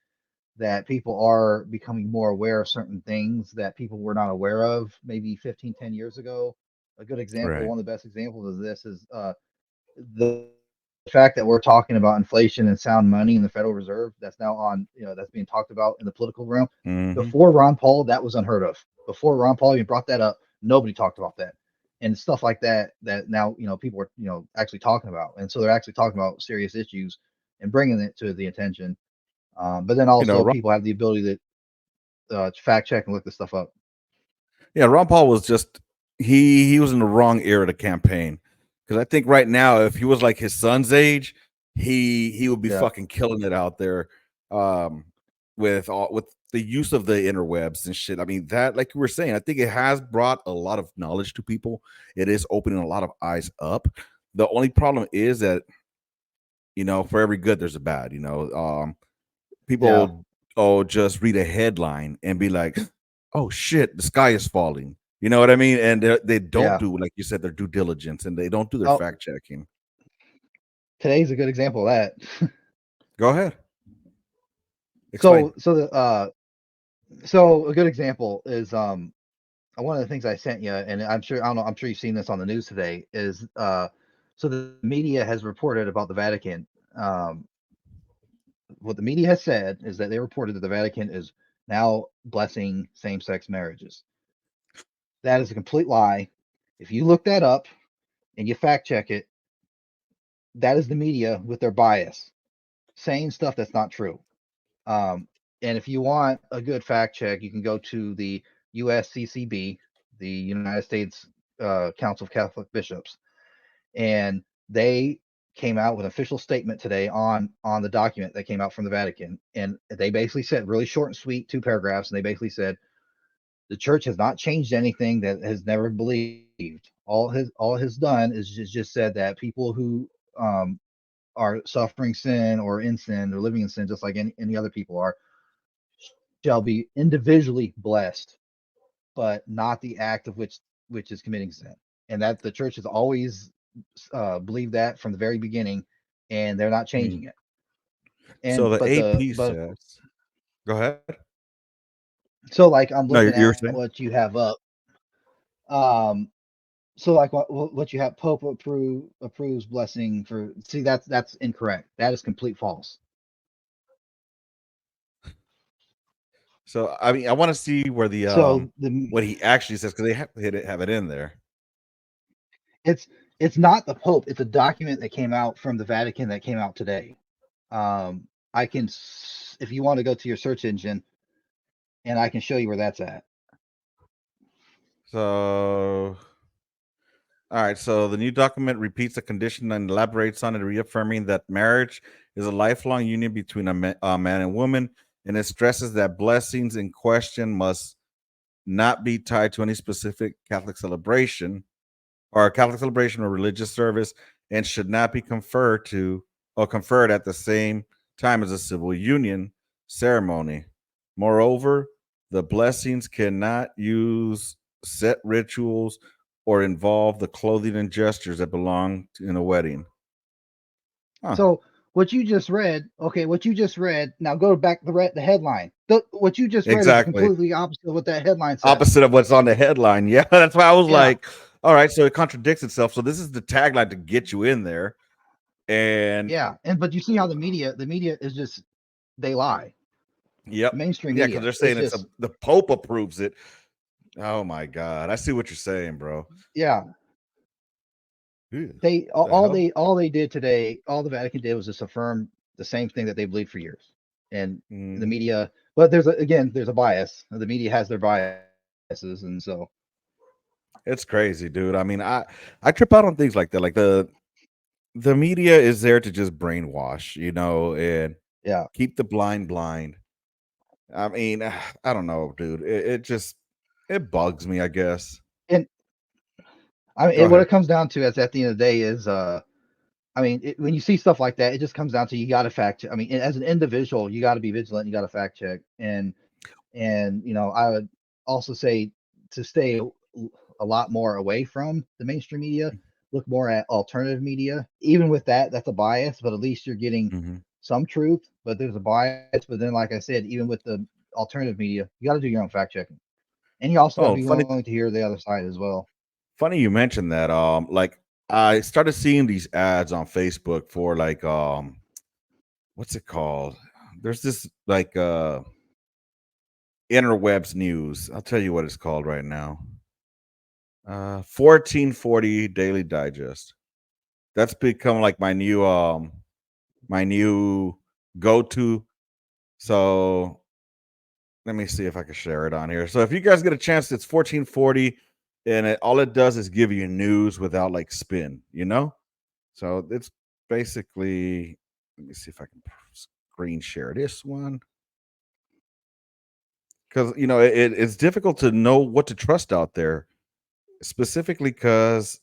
that people are becoming more aware of certain things that people were not aware of maybe 15, 10 years ago. A good example, Right. one of the best examples of this is the fact that we're talking about inflation and sound money in the Federal Reserve that's now on, that's being talked about in the political realm. Mhm. Before Ron Paul, that was unheard of. Before Ron Paul even brought that up, nobody talked about that. And stuff like that, that now, people are, actually talking about. And so they're actually talking about serious issues and bringing it to the attention. But then also Ron, people have the ability to fact check and look this stuff up. yeah, Ron Paul was just he was in the wrong era to campaign because I think right now if he was like his son's age, he would be Yeah. fucking killing it out there, um, with the use of the interwebs and shit. I mean that, like you were saying, I think it has brought a lot of knowledge to people. It is opening a lot of eyes up. The only problem is that for every good there's a bad. Yeah. People just read a headline and be like, "Oh shit, the sky is falling." You know what I mean? And they don't Yeah. do, like you said, their due diligence, and they don't do their Oh, fact checking. today's a good example of that. Go ahead, explain. So a good example is one of the things I sent you, and I'm sure you've seen this on the news today, is so the media has reported about the Vatican. Um, what the media has said is that they reported that the Vatican is now blessing same-sex marriages. That is a complete lie. If you look that up and you fact check it, that is the media with their bias saying stuff that's not true. Um, and if you want a good fact check, you can go to the USCCB, the United States Council of Catholic Bishops, and they came out with an official statement today on the document that came out from the Vatican, and they basically said, really short and sweet, 2 paragraphs, and they basically said the church has not changed anything that has never believed. All it has done is just said that people who are suffering sin or in sin or living in sin, just like any other people are, shall be individually blessed, but not the act of which is committing sin. And that the church has always believed that from the very beginning, and they're not Mm. changing it. So And the AP but says, "Go ahead." so like I'm No, looking you're at saying. what you have up. Um, so like what you have, Pope approves blessing for. See, that's incorrect. That is complete false. So I mean, I want to see where the So the what he actually says because they have to have it in there. it's it's not the Pope. It's a document that came out from the Vatican that came out today. I can, if you want to go to your search engine, and I can show you where that's at. So all right, so the new document repeats the condition and elaborates on it, reaffirming that marriage is a lifelong union between a man and woman and it stresses that blessings in question must not be tied to any specific Catholic celebration or religious service, and should not be conferred to or conferred at the same time as a civil union ceremony. Moreover, the blessings cannot use set rituals or involve the clothing and gestures that belong in a wedding. Huh. So what you just read, okay, what you just read. Now go back the headline. What you just read is Exactly. completely opposite of what that headline said. Opposite of what's on the headline. Yeah, that's why I was Yeah, like, all right, so it contradicts itself. So this is the tagline to get you in there. And yeah, and but you see how the media is just they lie. yep. The mainstream Yeah, because media they're is saying just the Pope approves it. Oh my God. I see what you're saying, bro. yeah. Ew, They the hell? all they did today, all the Vatican did was just affirm the same thing that they believed for years, and the Hmm. media. But there's a bias. The media has their biases, and so It's crazy, dude. I mean, I trip out on things like that. Like the media is there to just brainwash, and yeah. keep the blind blind. I mean, I don't know, dude. It just it bugs me, I guess. And I mean, Go what ahead. it comes down to is at the end of the day is I mean, when you see stuff like that, it just comes down to you got to fact check. I mean, as an individual, you got to be vigilant. You got to fact check, and I would also say to stay a lot more away from the mainstream media. Look more at alternative media. Even with that, that's a bias, but at least you're getting Hmm. some truth. But there's a bias. But then, like I said, even with the alternative media, you got to do your own fact checking, and you also got to Oh, be funny, willing to hear the other side as well. funny you mentioned that. Like I started seeing these ads on Facebook for like what's it called? There's this like interwebs news. I'll tell you what it's called right now. 1440 Daily Digest. That's become like my new go to. So let me see if I can share it on here. So if you guys get a chance, it's 1440, and all it does is give you news without like spin. So it's basically. Let me see if I can screen share this one, because it's difficult to know what to trust out there, specifically because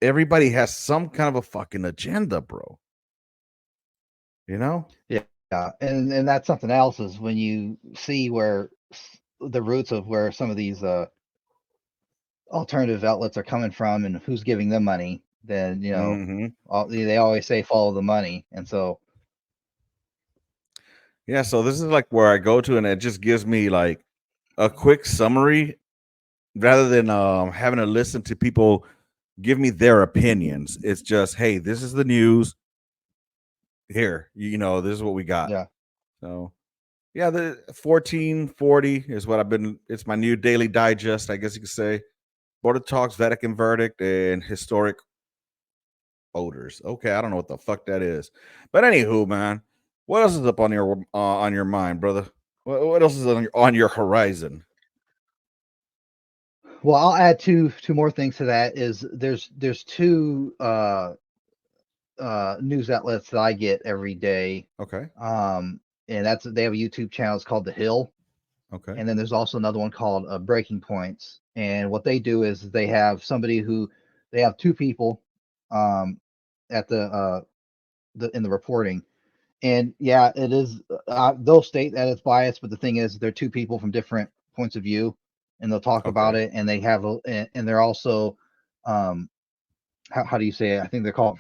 everybody has some kind of a fucking agenda, bro. You know? Yeah, and that's something else is when you see where the roots of where some of these alternative outlets are coming from and who's giving them money, then Hmm. they always say follow the money, and so Yeah. So this is like where I go to, and it just gives me like a quick summary rather than having to listen to people give me their opinions. It's just, hey, this is the news. Here, this is what we got. yeah, So yeah, the 1440 is what I've been. It's my new daily digest, I guess you could say. Border talks, Vatican verdict, and historic odors. Okay, I don't know what the fuck that is, but anywho, man, what else is up on your mind, brother? What else is on your horizon? well, I'll add two more things to that. Is there's two news outlets that I get every day, Okay, and that's they have a YouTube channel. It's called The Hill, okay, and then there's also another one called Breaking Points. And what they do is they have somebody who they have two people um, at the in the reporting. And yeah, it is. They'll state that it's biased, but the thing is, they're two people from different points of view, and they'll talk about okay, it. And they have, and they're also, um, how do you say it? I think they're called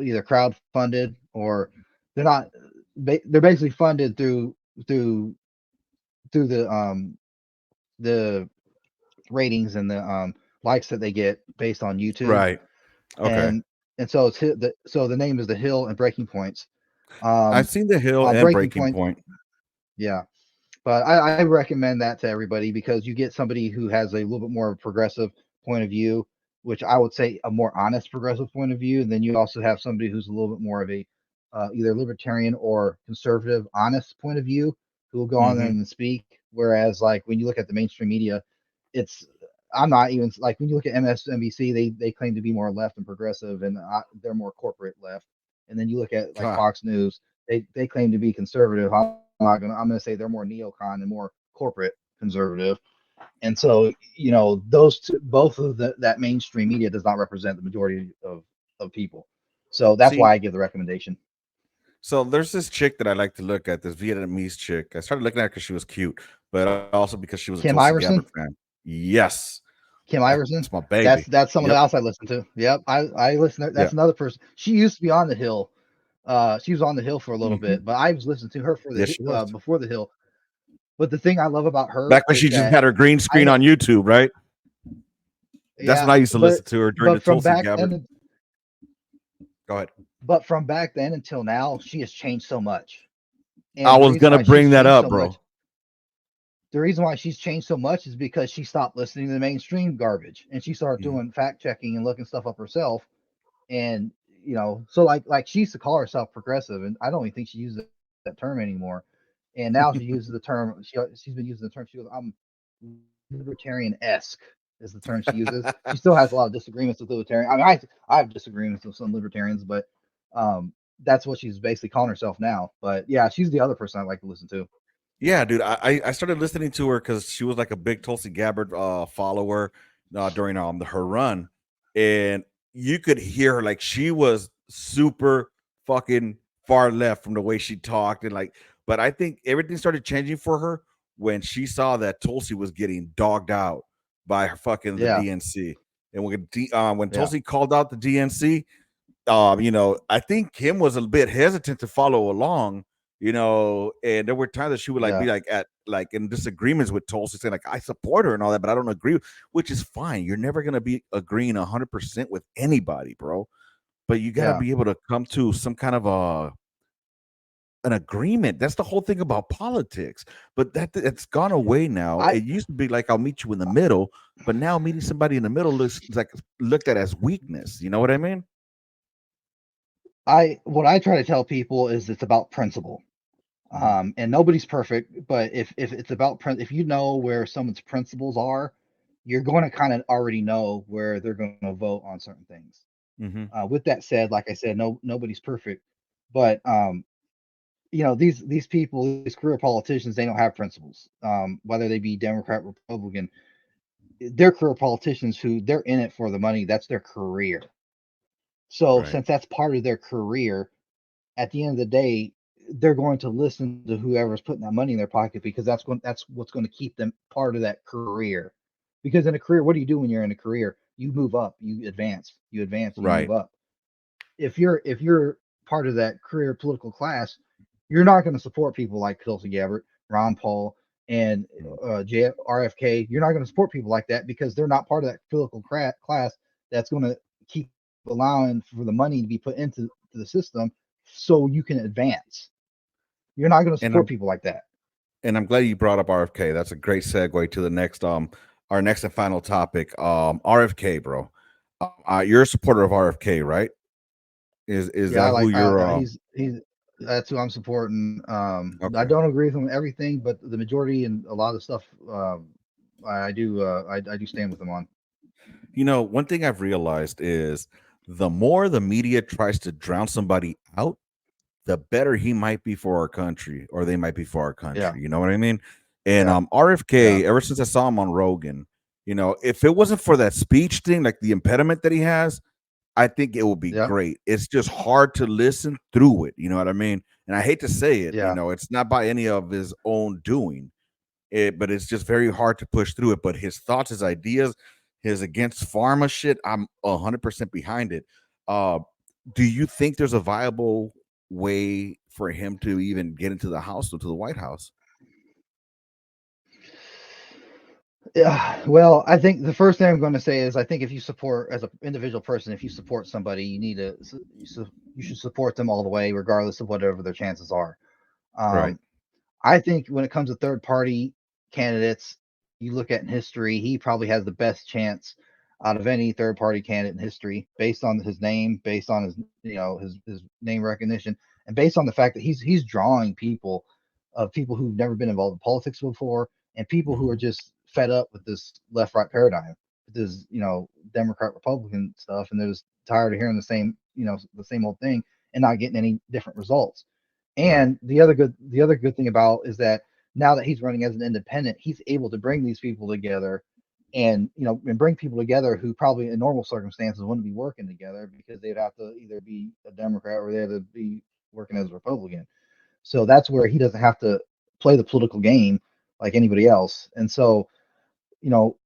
either crowd funded or they're not. They're basically funded through through the ratings and the likes that they get based on YouTube. right, okay. And so so the name is The Hill and Breaking Points. I've Um, seen the Hill on and Breaking Breaking Point, Point. yeah. But I recommend that to everybody because you get somebody who has a little bit more progressive point of view, which I would say a more honest progressive point of view. And then you also have somebody who's a little bit more of a either libertarian or conservative, honest point of view who will go on there Hmm. and speak. Whereas, like when you look at the mainstream media, it's I'm not even like when you look at MSNBC, they claim to be more left and progressive, and they're more corporate left. And then you look at like God, Fox News, they claim to be conservative. I'm I'm gonna say they're more neocon and more corporate conservative. And so, you know, those two, both of that mainstream media does not represent the majority of people. So that's See, why I give the recommendation. so there's this chick that I like to look at, this Vietnamese chick. I started looking at her because she was cute, but also because she was a Kim Tulsi Gabbard Iverson. fan. Yes, Kim that's Iverson. my baby. That's someone Yep. else I listen to. Yep, I listen. To, Yeah. that's another person. She used to be on the Hill. She was on the Hill for a little Hmm. bit, but I was listening to her for Yes, the she was. before the Hill. But the thing I love about her Back when is she just that had her green I screen on YouTube, right? That's yeah, when I used to listen to her during the but from Tulsi back Gabbard. then Go ahead. but from back then until now, she has changed so much. I And was gonna bring that up, bro. the reason why she's changed so much is because she stopped listening to the mainstream garbage and she started Mhm. doing fact checking and looking stuff up herself. And you know, so like she used to call herself progressive, and I don't even think she uses that term anymore. And now she uses the term she's been using the term. She goes, I'm libertarian esque is the term she uses. She still has a lot of disagreements with libertarians. I mean, I have disagreements with some libertarians, but that's what she's basically calling herself now. But yeah, she's the other person I like to listen to. Yeah, dude. I started listening to her because she was like a big Tulsi Gabbard follower during her run, and you could hear her like she was super fucking far left from the way she talked and like. But I think everything started changing for her when she saw that Tulsi was getting dogged out by her fucking the Yeah, DNC, and when yeah, Tulsi called out the DNC, I think Kim was a bit hesitant to follow along, and there were times that she would like yeah, be like at like in disagreements with Tulsi, saying like I support her and all that, but I don't agree, which is fine. You're never gonna be agreeing 100% with anybody, bro. But you gotta yeah. be able to come to some kind of an agreement. That's the whole thing about politics. But that's gone away now. I It used to be like I'll meet you in the middle, but now meeting somebody in the middle looks like looked at as weakness. You know what I mean? I what I try to tell people is it's about principle. Mhm. And nobody's perfect, but if it's about if you know where someone's principles are, you're going to kind of already know where they're going to vote on certain things. Mhm. With that said, like I said, nobody's perfect, but you know these people, these career politicians, they don't have principles. Whether they be Democrat, Republican, they're career politicians who they're in it for the money. That's their career. So Right. since that's part of their career, at the end of the day, they're going to listen to whoever's putting that money in their pocket because that's what's going to keep them part of that career. Because in a career, what do you do when you're in a career? You move up, you advance, and you move Right. up. If you're part of that career political class, you're not going to support people like Tulsi Gabbard, Ron Paul, and Mhm. RFK. You're not going to support people like that because they're not part of that political class that's going to keep allowing for the money to be put into the system so you can advance. You're not going to And support I'm people like that. and I'm glad you brought up RFK. That's a great segue to the next our next and final topic. RFK, bro. You're a supporter of RFK, right? Is Yeah, I that who like you're he's that's who I'm supporting. I okay. don't agree with him on everything, but the majority and a lot of stuff I do stand with him on. One thing I've realized is the more the media tries to drown somebody out, the better he might be for our country or they might be for our Yeah, country. You know what I mean? And yeah, yeah, RFK, ever since I saw him on Rogan, if it wasn't for that speech thing, like the impediment that he has, I think it would be yeah, great. It's just hard to listen through it. You know what I mean? And I hate to say it, yeah. it's not by any of his own doing. But it's just very hard to push through it. But his thoughts, his ideas, his against pharma shit, I'm 100% behind it. Uh, do you think there's a viable way for him to even get into the House or to the White House? Yeah, well, I think the first thing I'm going to say is I think if you support as an individual person, if you support somebody, you need to you should support them all the way, regardless of whatever their chances are. Right. Um, I think when it comes to third party candidates, you look at in history, he probably has the best chance out of any third party candidate in history, based on his name, based on his his name recognition, and based on the fact that he's drawing people who've never been involved in politics before, and people who are Mhm. just fed up with this left right paradigm, with this Democrat Republican stuff, and they're just tired of hearing the same the same old thing and not getting any different results. Right. And the other good thing about is that now that he's running as an independent, he's able to bring these people together, and bring people together who probably in normal circumstances wouldn't be working together because they'd have to either be a Democrat or they had to be working as a Republican. So that's where he doesn't have to play the political game like anybody else. And so,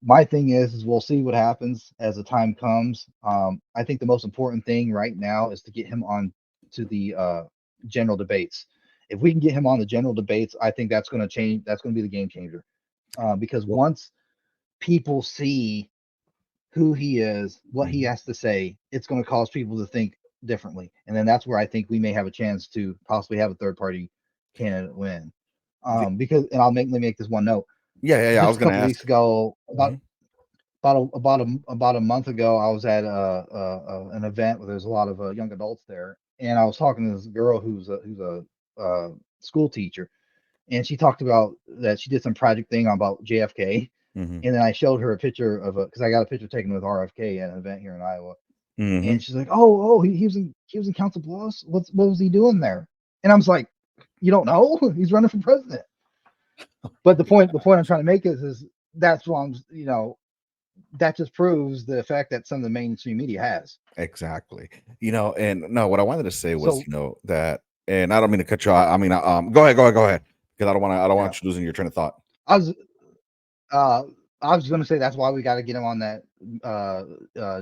my thing is we'll see what happens as the time comes. I think the most important thing right now is to get him on to the general debates. If we can get him on the general debates, I think that's going to change. That's going to be the game changer. Because Well, once people see who he is, what he mhm. has to say, it's going to cause people to think differently. And then that's where I think we may have a chance to possibly have a third party candidate win. The- Because, and let me make this one note. yeah, yeah, yeah. I Just was a gonna couple ask. weeks ago, Mhm. about a month ago, I was at an event where there's a lot of young adults there, and I was talking to this girl who's a school teacher, and she talked about that she did some project thing about JFK, Mhm. and then I showed her a picture of a because I got a picture taken with RFK at an event here in Iowa, Mhm. and she's like, "Oh, he was in Council Bluffs. What was he doing there?" And I was like, "You don't know? He's running for president." But the point I'm trying to make is that's why that just proves the effect that some of the mainstream media has. Exactly. And no, what I wanted to say was, So that, and I don't mean to cut you off. I mean, go ahead, go ahead, go ahead, because I don't yeah, want you losing your train of thought. I was uh, I was going to say that's why we got to get him on that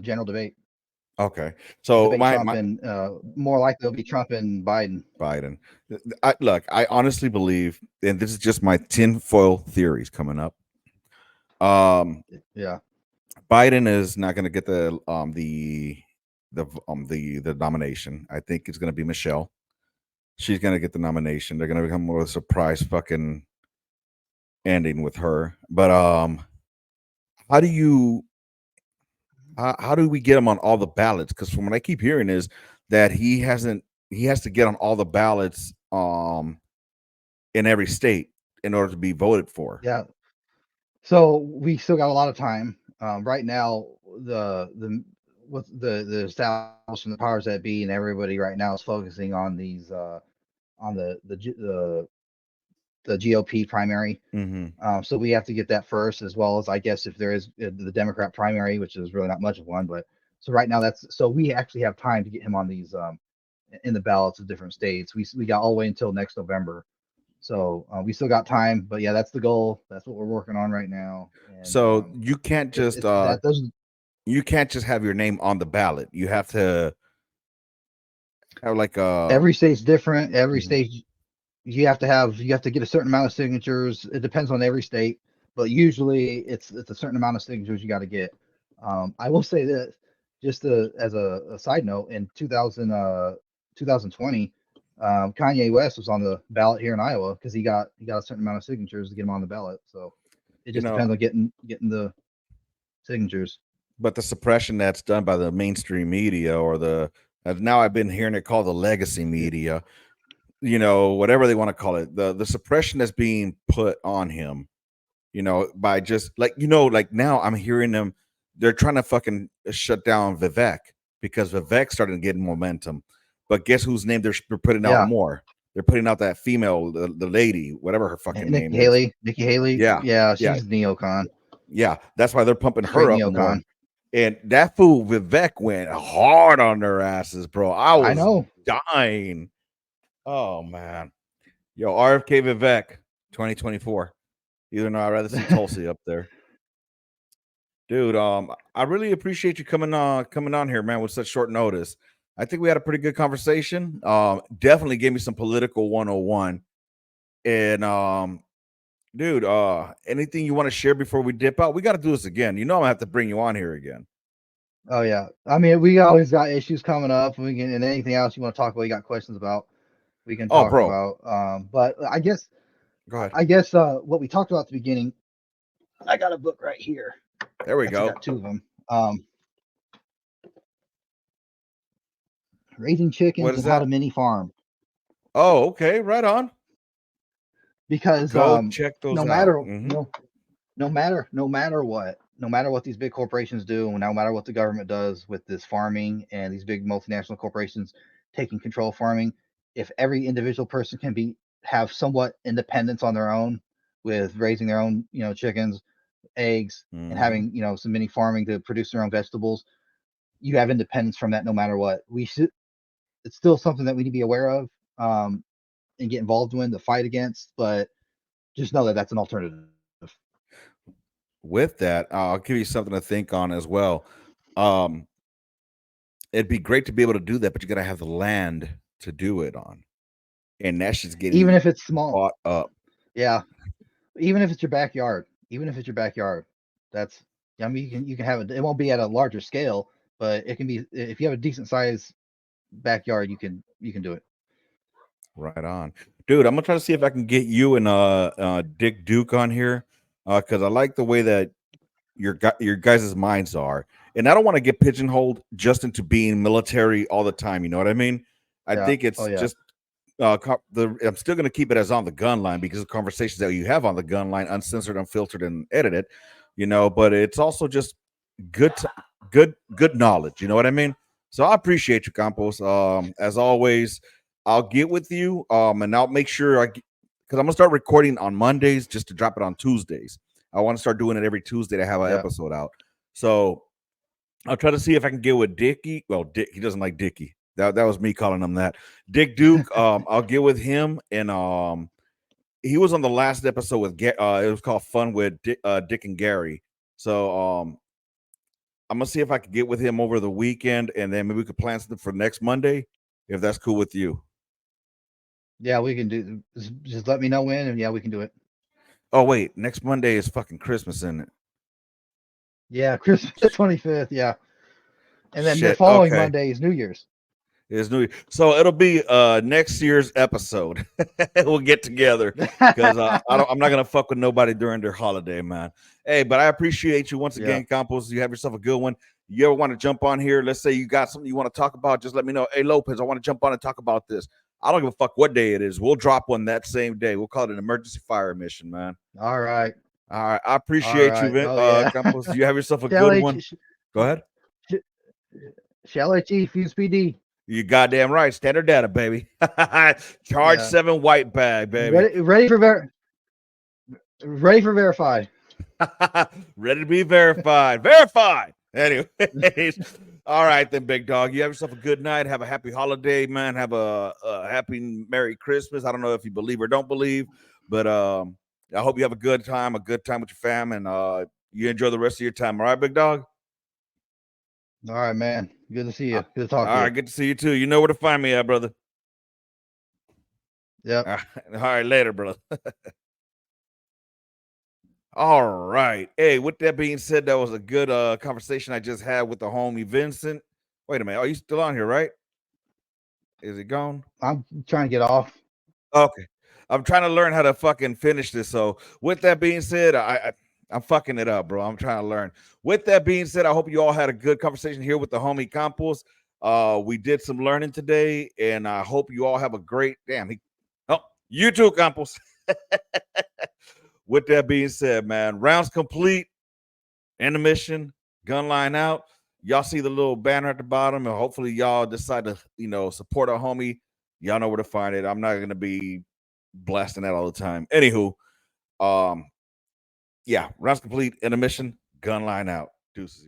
general debate. Okay. So Debate my Trump, my and more likely it'll be Trump and Biden. Biden. Look, I honestly believe, and this is just my tinfoil theories coming up. Um, Yeah, Biden is not going to get the nomination. I think it's going to be Michelle. She's going to get the nomination. They're going to become more of a surprise fucking ending with her. But how do you how do we get him on all the ballots? Because from what I keep hearing is that he has to get on all the ballots in every state in order to be voted for. yeah. So we still got a lot of time. Right now, the with the establishment, the powers that be, and everybody right now is focusing on these on the GOP primary. Hmm. So we have to get that first, as well as I guess if there is the Democrat primary, which is really not much of one. But so right now that's so we actually have time to get him on these in the ballots of different states. We got all the way until next November, so we still got time. But yeah, that's the goal. That's what we're working on right now, and So you can't just it's that doesn't have your name on the ballot. You have to have like every state's different. Every mhm. state you have to get a certain amount of signatures. It depends on every state, but usually it's a certain amount of signatures you got to get. I will say this, just as a side note, in 2020, Kanye West was on the ballot here in Iowa because he got a certain amount of signatures to get him on the ballot. So it you just know, depends on getting the signatures. but the suppression that's done by the mainstream media or now I've been hearing it called the legacy media, whatever they want to call it, the suppression that's being put on him, by just like like now I'm hearing them. They're trying to fucking shut down Vivek because Vivek started getting momentum. But guess whose name they're putting out Yeah, more? They're putting out that female, the lady, whatever her fucking name is. Nikki Haley, Yeah, yeah, yeah, she's neocon, yeah. That's why they're pumping her straight up more. neocon. And that fool Vivek went hard on their asses, bro. I I was know. dying. Oh man, yo, RFK Vivek, 2024. Even though I'd rather see Tulsi up there. Dude, I really appreciate you coming on here, man, with such short notice. I think we had a pretty good conversation. Definitely gave me some political 101. And dude, anything you want to share before we dip out? We got to do this again. I'm gonna have to bring you on here again. Oh yeah. I mean, we always got issues coming up. And anything else you want to talk about, you got questions about, we can Oh, talk bro, about. But go ahead. I guess what we talked about at the beginning, I got a book right here. There we Actually go. got two of them. Raising What chickens is and how to that? mini farm. Oh, okay, right on. Because Go check those no out. matter no matter what these big corporations do, no matter what the government does with this farming and these big multinational corporations taking control of farming, if every individual person can have somewhat independence on their own with raising their own, chickens, eggs, and Mm-hmm. having, some mini farming to produce their own vegetables, you have independence from that no matter what. It's still something that we need to be aware of, and get involved in to fight against, but just know that that's an alternative. With that, I'll give you something to think on as well. Um, it'd be great to be able to do that, but you got to have the land to do it on, and that's just Even getting if it's small. bought up. Yeah. Even if it's your backyard. Even if it's your backyard. That's I mean you can have it won't be at a larger scale, but it can be if you have a decent size backyard, you can do it. Right on, dude. I'm gonna try to see if I can get you and Dick Duke on here, because I like the way that your guys' minds are, and I don't want to get pigeonholed just into being military all the time. You know what I mean? I Yeah. think Oh it's yeah. just I'm still going to keep it as on the gun line because of conversations that you have on the gun line, uncensored, unfiltered, and edited. But it's also just good, good knowledge. You know what I mean? So I appreciate you, Campos. As always, I'll get with you, and I'll make sure because I'm gonna start recording on Mondays just to drop it on Tuesdays. I want to start doing it every Tuesday to have an Yeah. episode out. So I'll try to see if I can get with Dickie. Well, Dick, he doesn't like Dickie. That was me calling him that. Dick Duke. I'll get with him, and he was on the last episode with it was called Fun with Dick and Gary. So I'm gonna see if I can get with him over the weekend, and then maybe we could plan something for next Monday, if that's cool with you. Yeah, we can do just let me know when and yeah, we can do it. Oh wait, next Monday is fucking Christmas, isn't it? Yeah, Christmas the 25th, yeah. And then the Shit. following Okay. Monday is New Year's. It's new. So it'll be next year's episode. We'll get together because I'm not gonna fuck with nobody during their holiday, man. Hey, but I appreciate you once Yeah. again, Campos. You have yourself a good one. You ever want to jump on here? Let's say you got something you want to talk about. Just let me know. Hey, Lopez, I want to jump on and talk about this. I don't give a fuck what day it is. We'll drop one that same day. We'll call it an emergency fire mission, man. All right. All right. I All appreciate you, right. Oh yeah. Campos. You have yourself a Shall good H one. Go ahead. Shall HE Fuse PD. You goddamn right. Standard data, baby. Charge Yeah. 7 white bag, baby. Ready for verified. Ready to be verified. Verified. Anyways, all right then, big dog. You have yourself a good night. Have a happy holiday, man. Have a happy Merry Christmas. I don't know if you believe or don't believe, but I hope you have a good time with your fam, and you enjoy the rest of your time. All right, big dog. All right, man. Good to see Uh, you. Good to talk all to right, you. good to see you too. You know where to find me at, brother. Yep. All right, later, brother. All right. Hey, with that being said, that was a good conversation I just had with the homie Vincent. Wait a minute. Are you still on here, right? Is it gone? I'm trying to get off. Okay. I'm trying to learn how to fucking finish this. So, with that being said, I'm fucking it up, bro. I'm trying to learn. With that being said, I hope you all had a good conversation here with the homie Campos. We did some learning today, and I hope you all have a great you too, Campos. With that being said, man, rounds complete. End the mission, gun line out. Y'all see the little banner at the bottom, and hopefully y'all decide to, support our homie. Y'all know where to find it. I'm not gonna be blasting that all the time. Anywho, yeah, rounds complete, end the mission, gun line out. Deuces.